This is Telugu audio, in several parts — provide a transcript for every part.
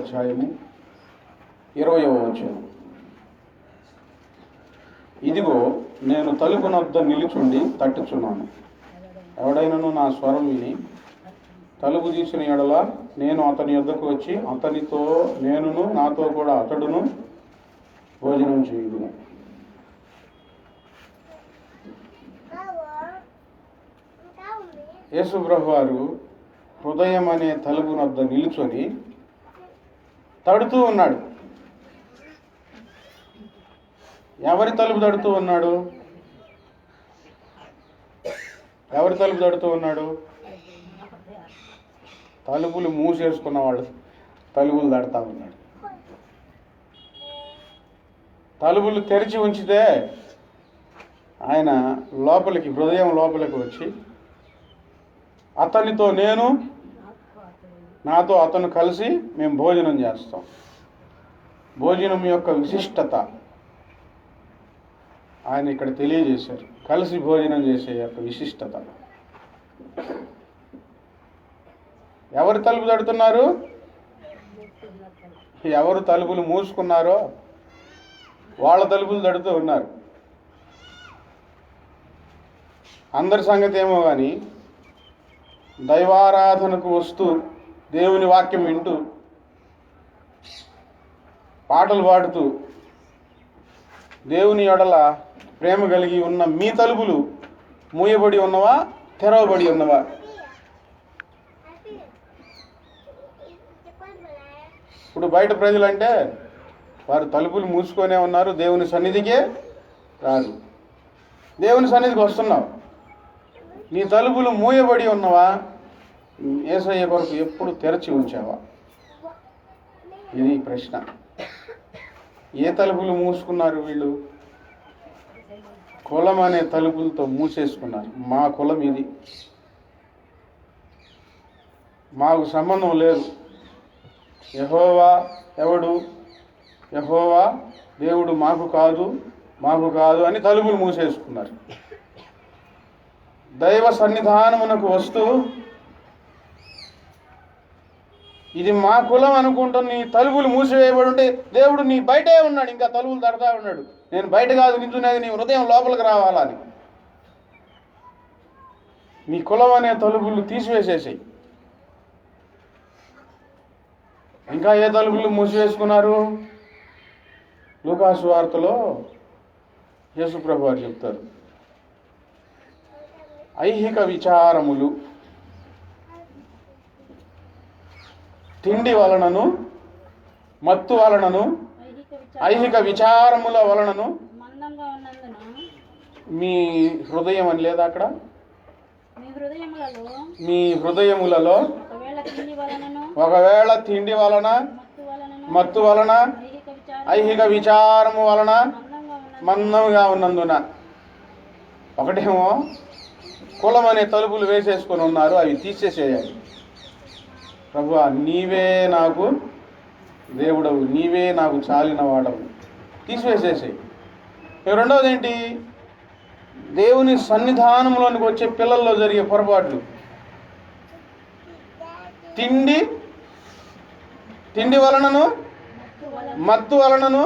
అధ్యాయము 20వ వచనం. ఇదిగో నేను తలుపు నొద్ద నిలుచుండి తట్టుచున్నాను. ఎవడైనను నా స్వరం విని తలుపు తీసిన ఎడల నేను అతని యొద్దకు వచ్చి అతనితో నేనును నాతో కూడా అతడును భోజనం చేయుదును. యేసు ప్రభువారు హృదయం అనే తలుపు వద్ద నిలుచొని తడుతూ ఉన్నాడు. ఎవరి తలుపు తడుతూ ఉన్నాడు? ఎవరి తలుపు తడుతూ ఉన్నాడు? తలుపులు మూసేసుకున్నవాడు తలుపులు తడుతూ ఉన్నాడు. తలుపులు తెరిచి ఉంచితే ఆయన లోపలికి, హృదయం లోపలికి వచ్చి అతనితో నేను, నాతో అతను కలిసి మేము భోజనం చేస్తాం. భోజనం యొక్క విశిష్టత ఆయన ఇక్కడ తెలియజేశారు. కలిసి భోజనం చేసే యొక్క విశిష్టత. ఎవరు తలుపు తడుతున్నారు? ఎవరు తలుపులు మూసుకున్నారో వాళ్ళ తలుపులు తడుతూ ఉన్నారు. అందరి సంగతి ఏమో కానీ దైవారాధనకు వస్తూ దేవుని వాక్యం వింటూ పాటలు పాడుతూ దేవుని ఎడల ప్రేమ కలిగి ఉన్న మీ తలుపులు మూయబడి ఉన్నవా, తెరవబడి ఉన్నవా? ఇప్పుడు బయట ప్రజలంటే వారు తలుపులు మూసుకొనే ఉన్నారు, దేవుని సన్నిధికే రాదు. దేవుని సన్నిధికి వస్తున్నావు, నీ తలుపులు మూయబడి ఉన్నవా? యేసయ్య కొరకు ఎప్పుడు తెరచి ఉంచావా? ఇది ప్రశ్న. ఏ తలుపులు మూసుకున్నారు వీళ్ళు? కులం అనే తలుపులతో మూసేసుకున్నారు. మా కులం ఇది, మాకు సంబంధం లేదు, యెహోవా ఎవడు, యెహోవా దేవుడు మాకు కాదు, మాకు కాదు అని తలుపులు మూసేసుకున్నారు. దైవ సన్నిధానమునకు వస్తూ ఇది మా కులం అనుకుంటున్న నీ తలుపులు మూసివేయబడి ఉంటే దేవుడు నీ బయటే ఉన్నాడు, ఇంకా తలుపులు తడతా ఉన్నాడు. నేను బయట కాదు నించునేది, నీ హృదయం లోపలికి రావాలని. నీ కులం అనే తలుపులు తీసివేసేసాయి. ఇంకా ఏ తలుపులు మూసివేసుకున్నారు? లూకా సువార్తలో యేసు ప్రభు వారు చెప్తారు, ఐహిక విచారములు, తిండి వలనను, మత్తు వలనను, ఐహిక విచారముల వలనను మీ హృదయం అని లేదా అక్కడ? మీ హృదయములలో ఒకవేళ తిండి వలన, మత్తు వలన, ఐహిక విచారము వలన మందంగా ఉన్నందున. ఒకటేమో కులం అనే తలుపులు వేసేసుకొని ఉన్నారు, అవి తీసేసేయాలి. ప్రభువా నీవే నాకు దేవుడవు, నీవే నాకు చాలిన వాడవు, తీసివేసేసాయి. రెండవది ఏంటి? దేవుని సన్నిధానంలోనికి వచ్చే పిల్లల్లో జరిగే పొరపాట్లు. తిండి వలనను, మత్తు వలనను,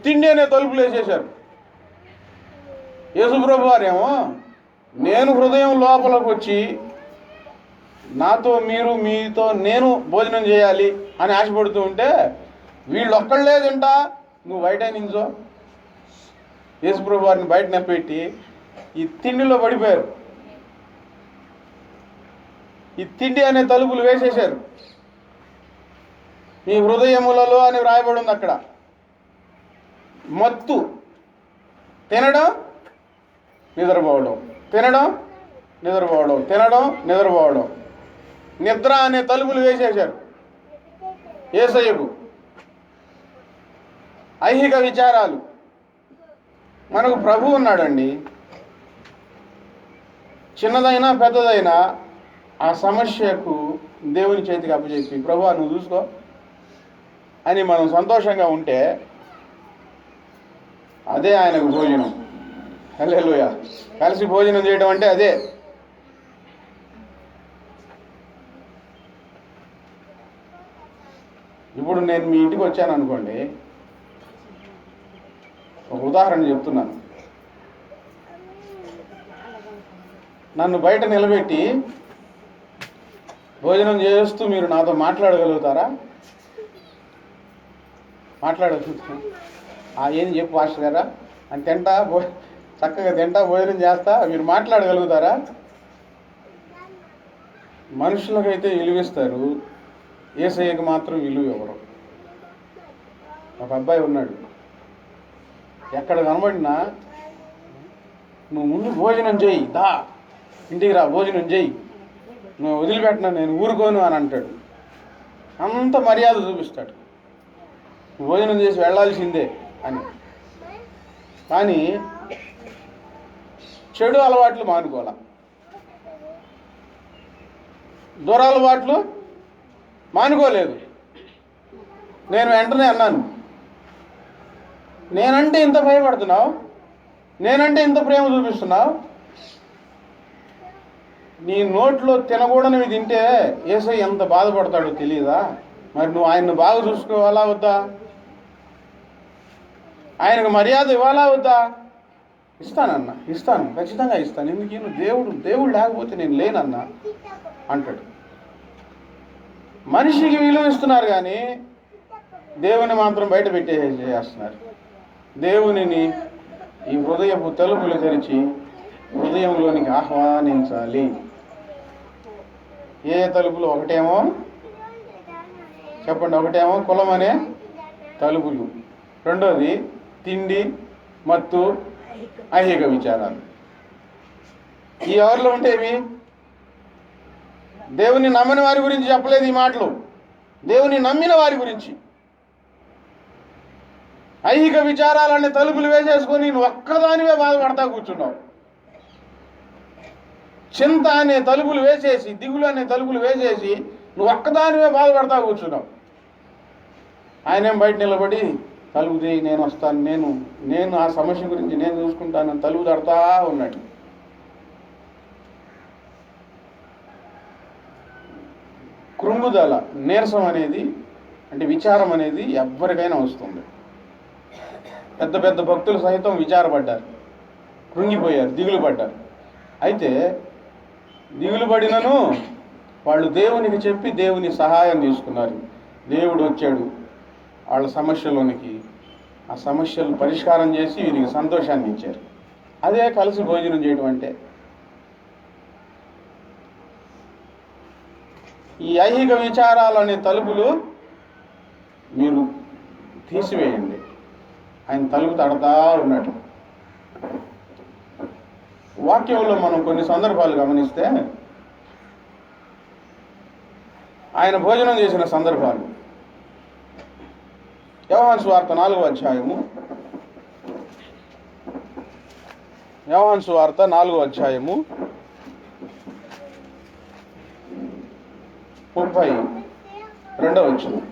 తిండి అనే తలుపులు వేసేశారు. యేసు ప్రభు వారేమో నేను హృదయం లోపలికి వచ్చి నాతో మీరు, మీతో నేను భోజనం చేయాలి అని ఆశపడుతూ ఉంటే వీళ్ళు ఒక్కళ్ళే తింటా, నువ్వు బయట నించో. యేసు ప్రభు వారిని బయట నెప్పెట్టి ఈ తిండిలో పడిపోయారు. ఈ తిండి అనే తలుపులు వేసేశారు. మీ హృదయములలో అని వ్రాయబడి ఉంది అక్కడ. మత్తు, తినడం నిద్రపోవడం, తినడం నిద్రపోవడం, తినడం నిద్రపోవడం. నిద్ర అనే తలుపులు వేసేశారు యేసయ్యకు. ఐహిక విచారాలు. మనకు ప్రభు ఉన్నాడండి. చిన్నదైనా పెద్దదైనా ఆ సమస్యకు దేవుని చేతికి అప్పచెప్పి ప్రభువా నువ్వు చూసుకో అని మనం సంతోషంగా ఉంటే అదే ఆయనకు భోజనం. హల్లెలూయా. కలిసి భోజనం చేయడం అంటే అదే. ఇప్పుడు నేను మీ ఇంటికి వచ్చాను అనుకోండి, ఒక ఉదాహరణ చెప్తున్నాను. నన్ను బయట నిలబెట్టి భోజనం చేస్తూ మీరు నాతో మాట్లాడగలుగుతారా? మాట్లాడగలుగుతారా? ఏం చెప్పు మాస్టర్ గారా అని చక్కగా తింటా భోజనం చేస్తా, మీరు మాట్లాడగలుగుతారా? మనుషులకైతే విలువిస్తారు, యేసయ్యకి మాత్రం విలువ ఇవ్వరు. ఒక అబ్బాయి ఉన్నాడు, ఎక్కడ కనబడినా నువ్వు ముందు భోజనం చేయి, దా ఇంటికి రా భోజనం చేయి, నువ్వు వదిలిపెట్టినా నేను ఊరుకోను అని అంటాడు. అంత మర్యాద చూపిస్తాడు, భోజనం చేసి వెళ్ళాల్సిందే అని. కానీ చెడు అలవాట్లు మానుకోవాల, దురలవాట్లు మానుకోలేదు. నేను వెంటనే అన్నాను, నేనంటే ఇంత భయపడుతున్నావు, నేనంటే ఇంత ప్రేమ చూపిస్తున్నావు, నీ నోట్లో తినకూడనివి తింటే యేసయ్య ఎంత బాధపడతాడో తెలియదా? మరి నువ్వు ఆయన్ని బాగా చూసుకోవాలా వద్దా? ఆయనకు మర్యాద ఇవ్వాలా వద్దా? ఇస్తానన్నా, ఇస్తాను, ఖచ్చితంగా ఇస్తాను. ఎందుకు? దేవుడు లేకపోతే నేను లేనన్నా అంటాడు. మనిషికి విలువ ఇస్తున్నారు కానీ దేవుని మాత్రం బయట చేస్తున్నారు. దేవునిని ఈ హృదయపు తలుపులు తెరిచి హృదయంలోనికి ఆహ్వానించాలి. ఏ తలుపులు? ఒకటేమో చెప్పండి, ఒకటేమో కులం అనే తలుపులు, రెండోది తిండి, మత్తు, ఐహిక విచారాలు. ఈ ఎవరిలో ఉంటేవి? దేవుని నమ్మని వారి గురించి చెప్పలేదు ఈ మాటలు, దేవుని నమ్మిన వారి గురించి. ఐహిక విచారాలనే తలుపులు వేసేసుకొని నువ్వు ఒక్కదానివే బాధపడతా కూర్చున్నావు. చింత అనే తలుపులు వేసేసి, దిగులు అనే తలుపులు వేసేసి నువ్వు ఒక్కదానివే బాధపడతా కూర్చున్నావు. ఆయనేం బయట నిలబడి తలుపు తీయి, నేను వస్తాను, నేను ఆ సమస్య గురించి నేను చూసుకుంటాను, తలుపు తడతా ఉన్నాడు. కృంగుదల, నీరసం అనేది, అంటే విచారం అనేది ఎవరికైనా వస్తుంది. పెద్ద పెద్ద భక్తులు సైతం విచారపడ్డారు, కృంగిపోయారు, దిగులు పడ్డారు. అయితే దిగులు పడినను వాళ్ళు దేవునికి చెప్పి దేవుని సహాయం తీసుకున్నారు. దేవుడు వచ్చాడు వాళ్ళ సమస్యలోనికి, ఆ సమస్యలు పరిష్కారం చేసి వీరికి సంతోషాన్ని ఇచ్చారు. అదే కలిసి భోజనం చేయడం అంటే. ఈ ఐహిక విచారాలనే తలుపులు మీరు తీసివేయండి. ఆయన తలుపు తడతా ఉన్నాడు. వాక్యంలో మనం కొన్ని సందర్భాలు గమనిస్తే ఆయన భోజనం చేసిన సందర్భాలు, యోహాను సువార్త 4వ అధ్యాయము, యోహాను సువార్త 4వ అధ్యాయము 32వ వచనం,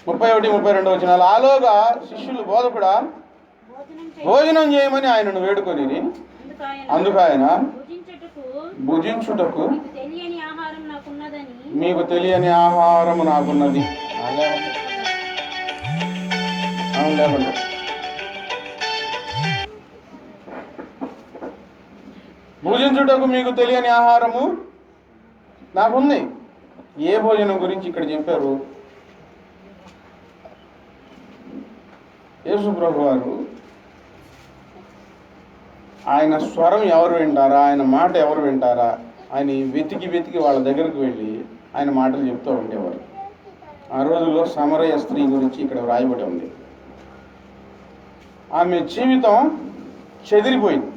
31, 32వ వచనాలు. ఆలోగా శిష్యులు బోధకుడా భోజనం చేయమని ఆయనను వేడుకొని, అందుకు ఆయన భుజించుటకు మీకు తెలియని ఆహారము నాకున్నది. లేకుండా భుజించుటకు మీకు తెలియని ఆహారము నాకుంది. ఏ భోజనం గురించి ఇక్కడ చెప్పారు? యేసు ప్రభు వారు ఆయన స్వరం ఎవరు వింటారా, ఆయన మాట ఎవరు వింటారా అని వెతికి వాళ్ళ దగ్గరకు వెళ్ళి ఆయన మాటలు చెప్తూ ఉండేవారు. ఆ రోజుల్లో సమరయ స్త్రీ గురించి ఇక్కడ వ్రాయబడి ఉంది. ఆమె జీవితం చెదిరిపోయింది.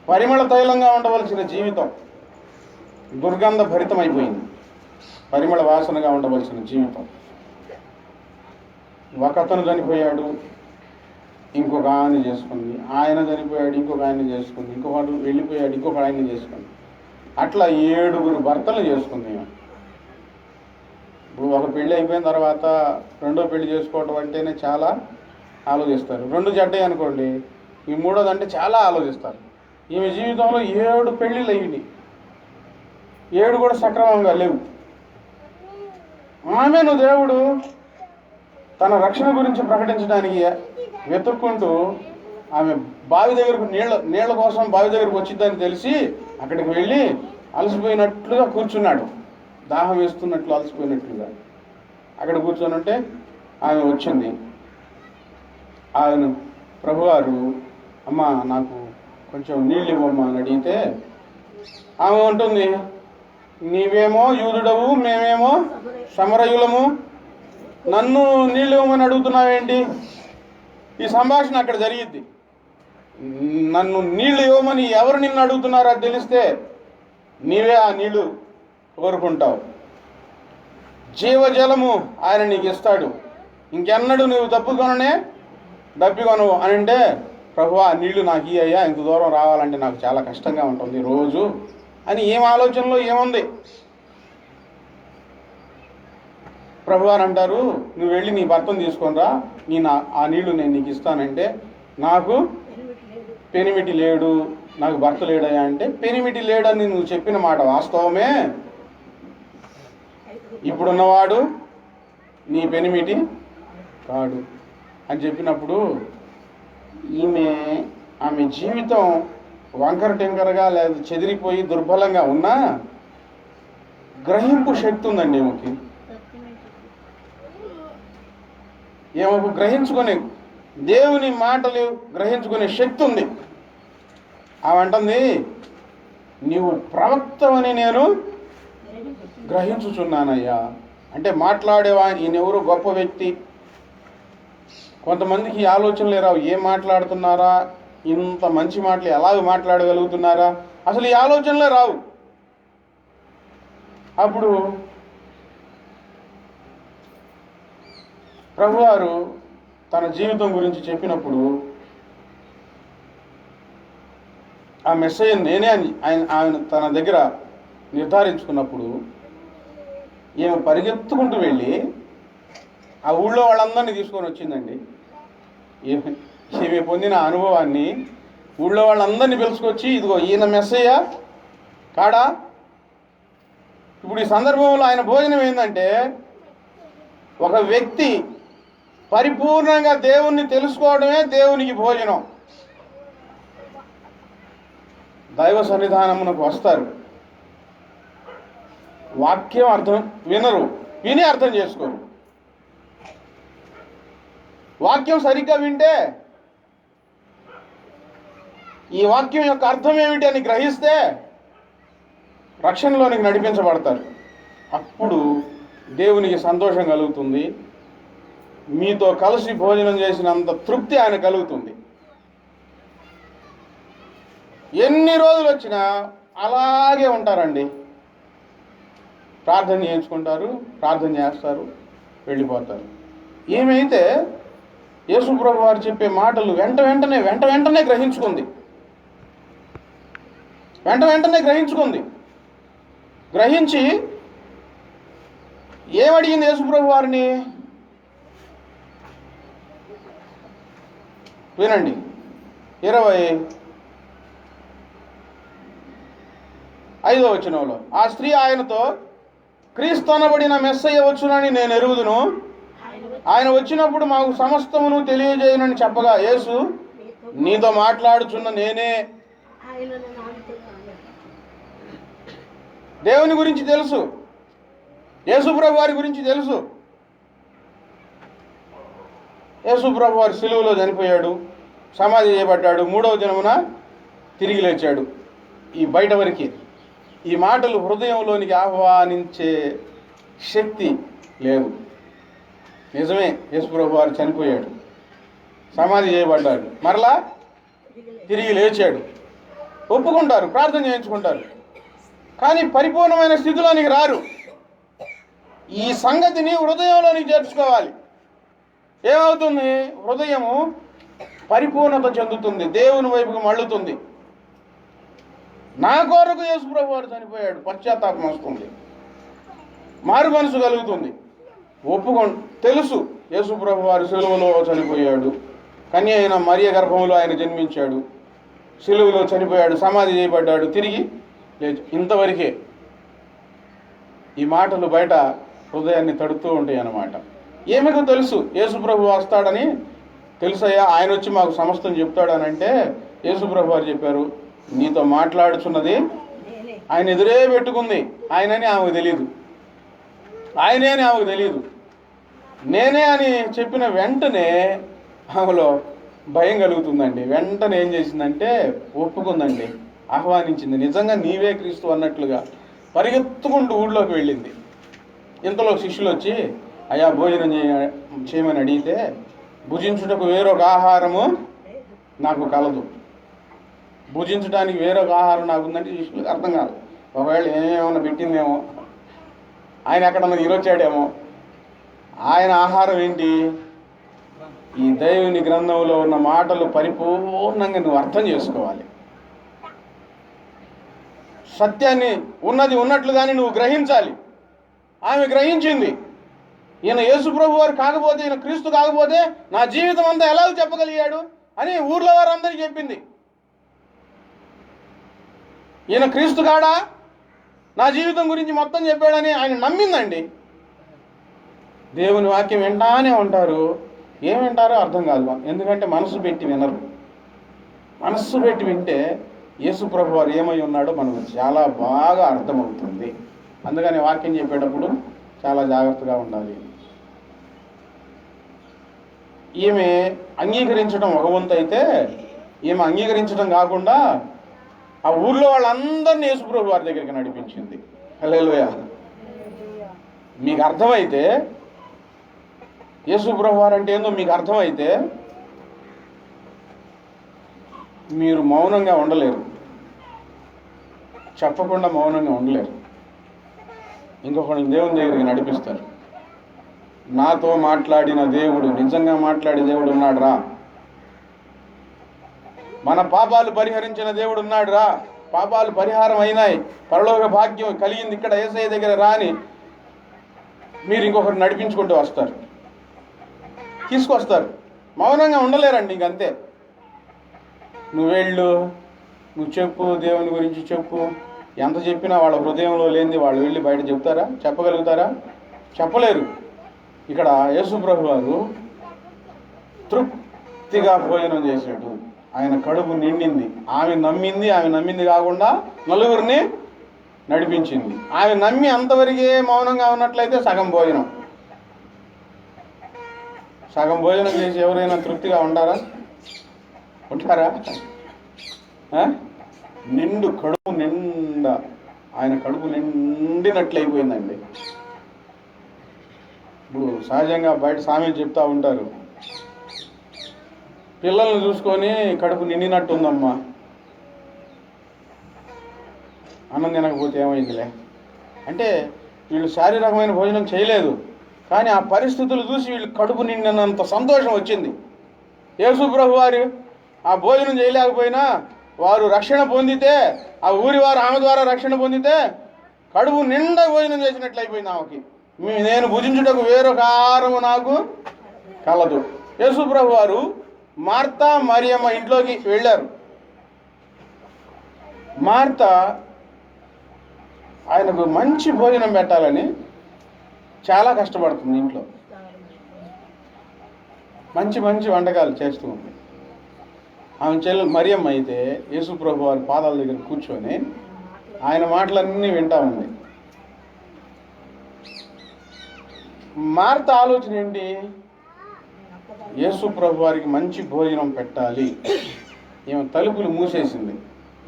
పరిమళ తైలంగా ఉండవలసిన జీవితం దుర్గంధ భరితమైపోయింది. పరిమళ వాసనగా ఉండవలసిన జీవితం. ఒకతను చనిపోయాడు, ఇంకొక ఆయన్ని చేసుకుంది. ఆయన చనిపోయాడు, ఇంకొక ఆయన్ని చేసుకుంది. ఇంకొకడు వెళ్ళిపోయాడు, ఇంకొక ఆయన్ని చేసుకుంది. అట్లా 7 భర్తలు చేసుకుంది. ఇప్పుడు ఒక పెళ్ళి అయిపోయిన తర్వాత రెండో పెళ్లి చేసుకోవటం అంటేనే చాలా ఆలోచిస్తారు. 2 జడ్డే అనుకోండి, ఈ 3వది అంటే చాలా ఆలోచిస్తారు. ఈమె జీవితంలో 7 పెళ్ళిళ్ళు అయ్యింది, 7 కూడా సక్రమంగా లేవు. ఆమెను దేవుడు తన రక్షణ గురించి ప్రకటించడానికి వెతుక్కుంటూ ఆమె బావి దగ్గరకు నీళ్ళ కోసం బావి దగ్గరకు వచ్చిందని తెలిసి అక్కడికి వెళ్ళి అలసిపోయినట్లుగా కూర్చున్నాడు. దాహం వేస్తున్నట్లు అలసిపోయినట్లుగా అక్కడ కూర్చొని ఆమె వచ్చింది. ఆయన ప్రభువారు, అమ్మ నాకు కొంచెం నీళ్ళు ఇవ్వమ్మా అని అడిగితే ఆమె ఉంటుంది, నీవేమో యూదుడవు, మేమేమో సమరయులము, నన్ను నీళ్ళు ఇవ్వమని అడుగుతున్నావేంటి? ఈ సంభాషణ అక్కడ జరిగిద్ది. నన్ను నీళ్లు ఇవ్వమని ఎవరు నిన్ను అడుగుతున్నారో అది తెలిస్తే నీవే ఆ నీళ్లు కోరుకుంటావు. జీవజలము ఆయన నీకు ఇస్తాడు, ఇంకెన్నడూ నువ్వు దప్పికొనవు అని అంటే, ప్రభువా నీళ్లు నాకు అయ్యా, ఇంత దూరం రావాలంటే నాకు చాలా కష్టంగా ఉంటుంది రోజు అని ఏం ఆలోచనలో ఏముంది. ప్రభువారు అంటారు, నువ్వు వెళ్ళి నీ భర్తను తీసుకొనిరా, ఆ నీళ్లు నేను నీకు ఇస్తానంటే, నాకు పెనిమిటి లేడు, నాకు భర్త లేడయ్యా అంటే, పెనిమిటి లేడని నువ్వు చెప్పిన మాట వాస్తవమే, ఇప్పుడున్నవాడు నీ పెనిమిటి కాడు అని చెప్పినప్పుడు ఆమె జీవితం వంకర టింకరగా లేదా చెదిరిపోయి దుర్బలంగా ఉన్నా గ్రహింపు శక్తి ఉందండి ఏమకు గ్రహించుకునే దేవుని మాటలు గ్రహించుకునే శక్తి ఉంది. ఆమె నీవు ప్రవక్తవని నేను గ్రహించుచున్నానయ్యా అంటే, మాట్లాడేవా ఈయనెవరు గొప్ప వ్యక్తి, కొంతమందికి ఆలోచనలే రావు, ఏం మాట్లాడుతున్నారా, ఇంత మంచి మాటలు ఎలాగ మాట్లాడగలుగుతున్నారా, అసలు ఈ ఆలోచనలే రావు. అప్పుడు ప్రభువారు తన జీవితం గురించి చెప్పినప్పుడు ఆ మెసేజ్ నేనే అని ఆయన తన దగ్గర నిర్ధారించుకున్నప్పుడు ఈమె పరిగెత్తుకుంటూ వెళ్ళి ఆ ఊళ్ళో వాళ్ళందరినీ తీసుకొని వచ్చిందండి. ఈమె పొందిన అనుభవాన్ని ఊళ్ళో వాళ్ళందరినీ పిలుచుకొచ్చి, ఇదిగో ఈయన మెస్సయ్య కాడా. ఇప్పుడు ఈ సందర్భంలో ఆయన భోజనం ఏంటంటే, ఒక వ్యక్తి పరిపూర్ణంగా దేవుణ్ణి తెలుసుకోవడమే దేవునికి భోజనం. దైవ సన్నిధానమునకు వస్తారు, వాక్యం అర్థం వినరు, విని అర్థం చేసుకోరు. వాక్యం సరిగ్గా వింటే, ఈ వాక్యం యొక్క అర్థం ఏమిటి అని గ్రహిస్తే రక్షణలోనికి నడిపించబడతారు. అప్పుడు దేవునికి సంతోషం కలుగుతుంది, మీతో కలిసి భోజనం చేసినంత తృప్తి ఆయన కలుగుతుంది. ఎన్ని రోజులు వచ్చినా అలాగే ఉంటారండి. ప్రార్థన చేయించుకుంటారు, ప్రార్థన చేస్తారు, వెళ్ళిపోతారు. ఏమైతే యేసుప్రభు వారు చెప్పే మాటలు వెంటనే గ్రహించుకుంది. గ్రహించి ఏమడిగింది యేసుప్రభు వారిని? వినండి, 25వ వచనంలో, ఆ స్త్రీ ఆయనతో, క్రీస్తు అనబడిన మెస్సయ్య వచ్చునని నేను ఎరుగుదును, ఆయన వచ్చినప్పుడు మాకు సమస్తమును తెలియజేయనని చెప్పగా, యేసు, నీతో మాట్లాడుచున్న నేనే. దేవుని గురించి తెలుసు, యేసుప్రభు వారి గురించి తెలుసు. యేసుప్రభు వారు సిలువలో చనిపోయాడు, సమాధి చేయబడ్డాడు, 3వ దినమున తిరిగి లేచాడు. ఈ బయట వరకు ఈ మాటలు హృదయంలోనికి ఆహ్వానించే శక్తి లేదు. నిజమే, యేసుప్రభు వారు చనిపోయాడు, సమాధి చేయబడ్డాడు, మరలా తిరిగి లేచాడు, ఒప్పుకుంటారు, ప్రార్థన చేయించుకుంటారు, కానీ పరిపూర్ణమైన స్థితిలోనికి రారు. ఈ సంగతిని హృదయంలోనికి చేర్చుకోవాలి. ఏమవుతుంది? హృదయము పరిపూర్ణత చెందుతుంది, దేవుని వైపుకు మళ్ళుతుంది. నా కొరకు యేసుప్రభు వారు చనిపోయాడు, పశ్చాత్తాపం వస్తుంది, మారు మనసు కలుగుతుంది, తెలుసు యేసుప్రభు వారు సిలువలో చనిపోయాడు, కన్య అయిన మరియ గర్భంలో ఆయన జన్మించాడు, సిలువలో చనిపోయాడు, సమాధి చేయబడ్డాడు, తిరిగి లేచి. ఇంతవరకే ఈ మాటలు బయట హృదయాన్ని తడుతూ ఉంటాయి అన్నమాట. ఏమికో తెలుసు యేసుప్రభు వస్తాడని తెలుసయ్యా, ఆయన వచ్చి మాకు సమస్తం చెప్తాడనంటే యేసుప్రభు వారు చెప్పారు, నీతో మాట్లాడుచున్నది ఆయన ఎదురే పెట్టుకుంది. ఆయనని ఆమెకు తెలియదు, ఆయనే అని ఆమెకు తెలియదు. నేనే అని చెప్పిన వెంటనే ఆమెలో భయం కలుగుతుందండి. వెంటనే ఏం చేసిందంటే ఒప్పుకుందండి, ఆహ్వానించింది. నిజంగా నీవే క్రీస్తు అన్నట్లుగా పరిగెత్తుకుంటూ ఊళ్ళోకి వెళ్ళింది. ఇంతలో శిష్యులు వచ్చి అయ్యా భోజనం చేయమని అడిగితే, భుజించుటకు వేరొక ఆహారము నాకు కలదు, భుజించడానికి వేరొక ఆహారం నాకుందంటే శిష్యులకు అర్థం కాదు. ఒకవేళ ఏమేమన్నా పెట్టిందేమో, ఆయన ఎక్కడన్నా ఈరొచ్చాడేమో. ఆయన ఆహారం ఏంటి? ఈ దేవుని గ్రంథంలో ఉన్న మాటలు పరిపూర్ణంగా నువ్వు అర్థం చేసుకోవాలి. సత్యాన్ని ఉన్నది ఉన్నట్లుగానే నువ్వు గ్రహించాలి. ఆమె గ్రహించింది. ఈయన యేసుప్రభు వారు కాకపోతే, ఈయన క్రీస్తు కాకపోతే నా జీవితం అంతా ఎలా చెప్పగలిగాడు అని ఊర్లో వారందరికీ చెప్పింది. ఈయన క్రీస్తు కాడా, నా జీవితం గురించి మొత్తం చెప్పాడని ఆయన నమ్మిందండి. దేవుని వాక్యం వింటానే ఉంటారు, ఏం వింటారో అర్థం కాదు. ఎందుకంటే మనసు పెట్టి వినరు. మనస్సు పెట్టి వింటే యేసుప్రభు వారు ఏమై ఉన్నాడో మనకు చాలా బాగా అర్థమవుతుంది. అందుకని వాక్యం చెప్పేటప్పుడు చాలా జాగ్రత్తగా ఉండాలి. ఈమె అంగీకరించడం ఒక వంతు అయితే, ఈమె అంగీకరించడం కాకుండా ఆ ఊర్లో వాళ్ళందరినీ యేసుప్రభు వారి దగ్గరికి నడిపించింది. హల్లెలూయా. మీకు అర్థమైతే, యేసుప్రభు వారు అంటే ఏందో మీకు అర్థమైతే మీరు మౌనంగా ఉండలేరు, చెప్పకుండా మౌనంగా ఉండలేరు. ఇంకొకరిని దేవుని దగ్గరికి నడిపిస్తారు. నాతో మాట్లాడిన దేవుడు, నిజంగా మాట్లాడే దేవుడు ఉన్నాడు రా, మన పాపాలు పరిహరించిన దేవుడు ఉన్నాడు రా, పాపాలు పరిహారం అయినాయి, పరలోక భాగ్యం కలిగింది ఇక్కడ యేసయ్య దగ్గర రాని మీరు ఇంకొకరు నడిపించుకుంటూ వస్తారు, తీసుకొస్తారు. మౌనంగా ఉండలేరండి. ఇంకంతే. నువ్వు వెళ్ళు, నువ్వు చెప్పు, దేవుని గురించి చెప్పు. ఎంత చెప్పినా వాళ్ళ హృదయంలో లేనిది వాళ్ళు వెళ్ళి బయట చెప్తారా? చెప్పగలుగుతారా? చెప్పలేరు. ఇక్కడ యేసుప్రభు వారు తృప్తిగా భోజనం చేశాడు. ఆయన కడుపు నిండింది. ఆమె నమ్మింది కాకుండా నలుగురిని నడిపించింది. ఆమె నమ్మి అంతవరకే మౌనంగా ఉన్నట్లయితే సగం భోజనం. సగం భోజనం చేసి ఎవరైనా తృప్తిగా ఉంటారా? నిండు కడుపు నిండా, ఆయన కడుపు నిండినట్లయిపోయిందండి. ఇప్పుడు సహజంగా బయట సామెతలు చెప్తా ఉంటారు, పిల్లల్ని చూసుకొని కడుపు నిండినట్టు ఉందమ్మా, అన్నం తినకపోతే ఏమైందిలే అంటే వీళ్ళు శారీరకమైన భోజనం చేయలేదు, కానీ ఆ పరిస్థితులు చూసి వీళ్ళు కడుపు నిండినంత సంతోషం వచ్చింది. యేసుప్రభు వారు ఆ భోజనం చేయలేకపోయినా వారు రక్షణ పొందితే, ఆ ఊరి వారు ఆమె ద్వారా రక్షణ పొందితే కడుపు నిండా భోజనం చేసినట్లు అయిపోయింది ఆమెకి. నేను భుజించుటకు వేరొక ఆహారము నాకు కలదు. యేసుప్రభు వారు మార్తా మరియమ్మ ఇంట్లోకి వెళ్ళారు. మార్త ఆయనకు మంచి భోజనం పెట్టాలని చాలా కష్టపడుతుంది. ఇంట్లో మంచి మంచి వంటకాలు చేస్తూ ఉంది. ఆమె చెల్లెలు మరియమ్మ అయితే యేసుప్రభు వారి పాదాల దగ్గర కూర్చొని ఆయన మాటలన్నీ వింటా ఉంది. మార్త ఆలోచన ఏంటి? యేసుప్రభు వారికి మంచి భోజనం పెట్టాలి. ఈమె తలుపులు మూసేసింది.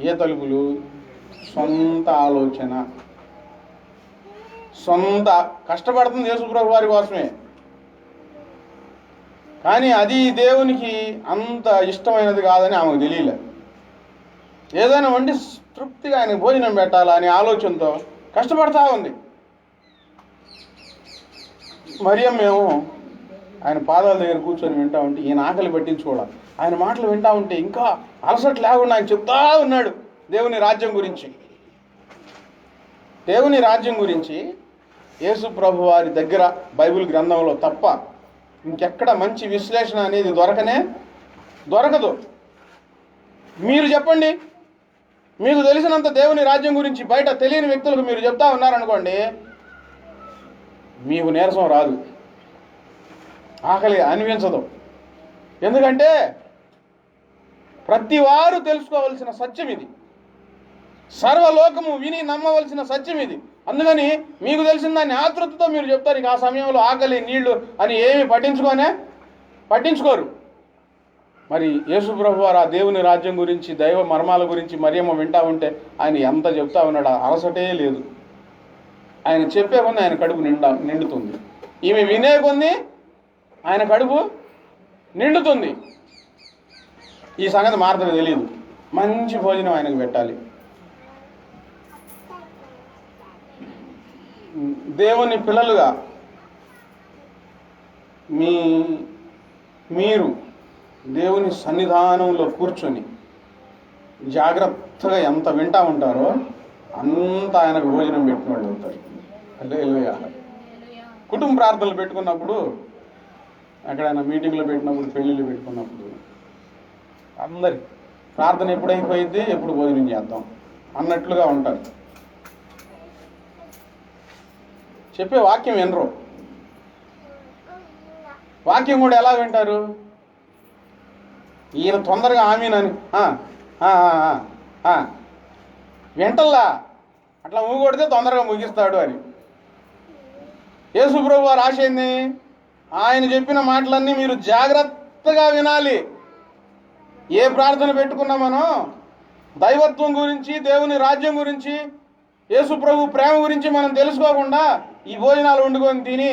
ఏ తలుపులు? సొంత ఆలోచన, సొంత కష్టపడుతుంది యేసుప్రభు వారి కోసమే, కానీ అది దేవునికి అంత ఇష్టమైనది కాదని ఆమెకు తెలియలే. ఏదైనా వండి తృప్తిగా ఆయన భోజనం పెట్టాలా అనే ఆలోచనతో కష్టపడతా ఉంది. మరియమ్మేమో ఆయన పాదాల దగ్గర కూర్చొని వింటా ఉంటే, ఈయన ఆకలి పట్టించుకోవడం, ఆయన మాటలు వింటా ఉంటే ఇంకా అలసట లేకుండా ఆయన చెప్తా ఉన్నాడు దేవుని రాజ్యం గురించి. దేవుని రాజ్యం గురించి యేసుప్రభు వారి దగ్గర బైబిల్ గ్రంథంలో తప్ప ఇంకెక్కడ మంచి విశ్లేషణ అనేది దొరకదు. మీరు చెప్పండి, మీకు తెలిసినంత దేవుని రాజ్యం గురించి బయట తెలియని వ్యక్తులకు మీరు చెప్తా ఉన్నారనుకోండి, మీకు నీరసం రాదు, ఆకలి అనిపించదు. ఎందుకంటే ప్రతి వారు తెలుసుకోవలసిన సత్యం ఇది, సర్వలోకము విని నమ్మవలసిన సత్యం ఇది. అందుకని మీకు తెలిసిన దాన్ని ఆతృతతో మీరు చెప్తారు. ఇక ఆ సమయంలో ఆకలి నీళ్లు అని ఏమి పట్టించుకోరు. మరి యేసు ప్రభు వారు ఆ దేవుని రాజ్యం గురించి, దైవ మర్మాల గురించి మరియమ్మ వింటా ఉంటే ఆయన ఎంత చెప్తా ఉన్నాడు, అలసటే లేదు. ఆయన చెప్పే కొన్ని ఆయన కడుపు నిండుతుంది. ఈమె వినే కొన్ని ఆయన కడుపు నిండుతుంది. ఈ సంగతి మార్తకు తెలియదు. మంచి భోజనం ఆయనకు పెట్టాలి. దేవుని పిల్లలుగా మీరు దేవుని సన్నిధానంలో కూర్చొని జాగ్రత్తగా ఎంత వింటా ఉంటారో అంత ఆయనకు భోజనం పెట్టిన వాళ్ళు అవుతారు. హల్లెలూయా. కుటుంబ ప్రార్థనలు పెట్టుకున్నప్పుడు, ఎక్కడైనా మీటింగ్లో పెట్టినప్పుడు, పెళ్ళిళ్ళు పెట్టుకున్నప్పుడు అందరి ప్రార్థన ఎప్పుడైపోయింది, ఎప్పుడు భోజనం చేద్దాం అన్నట్లుగా ఉంటారు. చెప్పే వాక్యం వినరు. వాక్యం కూడా ఎలా వింటారు? ఈయన తొందరగా ఆమీనని వెంటల్లా అట్లా ఊగొడితే తొందరగా ముగిస్తాడు అని. యేసు ప్రభు వారు ఆశ ఏంది? ఆయన చెప్పిన మాటలన్నీ మీరు జాగ్రత్తగా వినాలి. ఏ ప్రార్థన పెట్టుకున్నా మనం దైవత్వం గురించి, దేవుని రాజ్యం గురించి, యేసు ప్రభు ప్రేమ గురించి మనం తెలుసుకోకుండా ఈ భోజనాలు వండుకొని తిని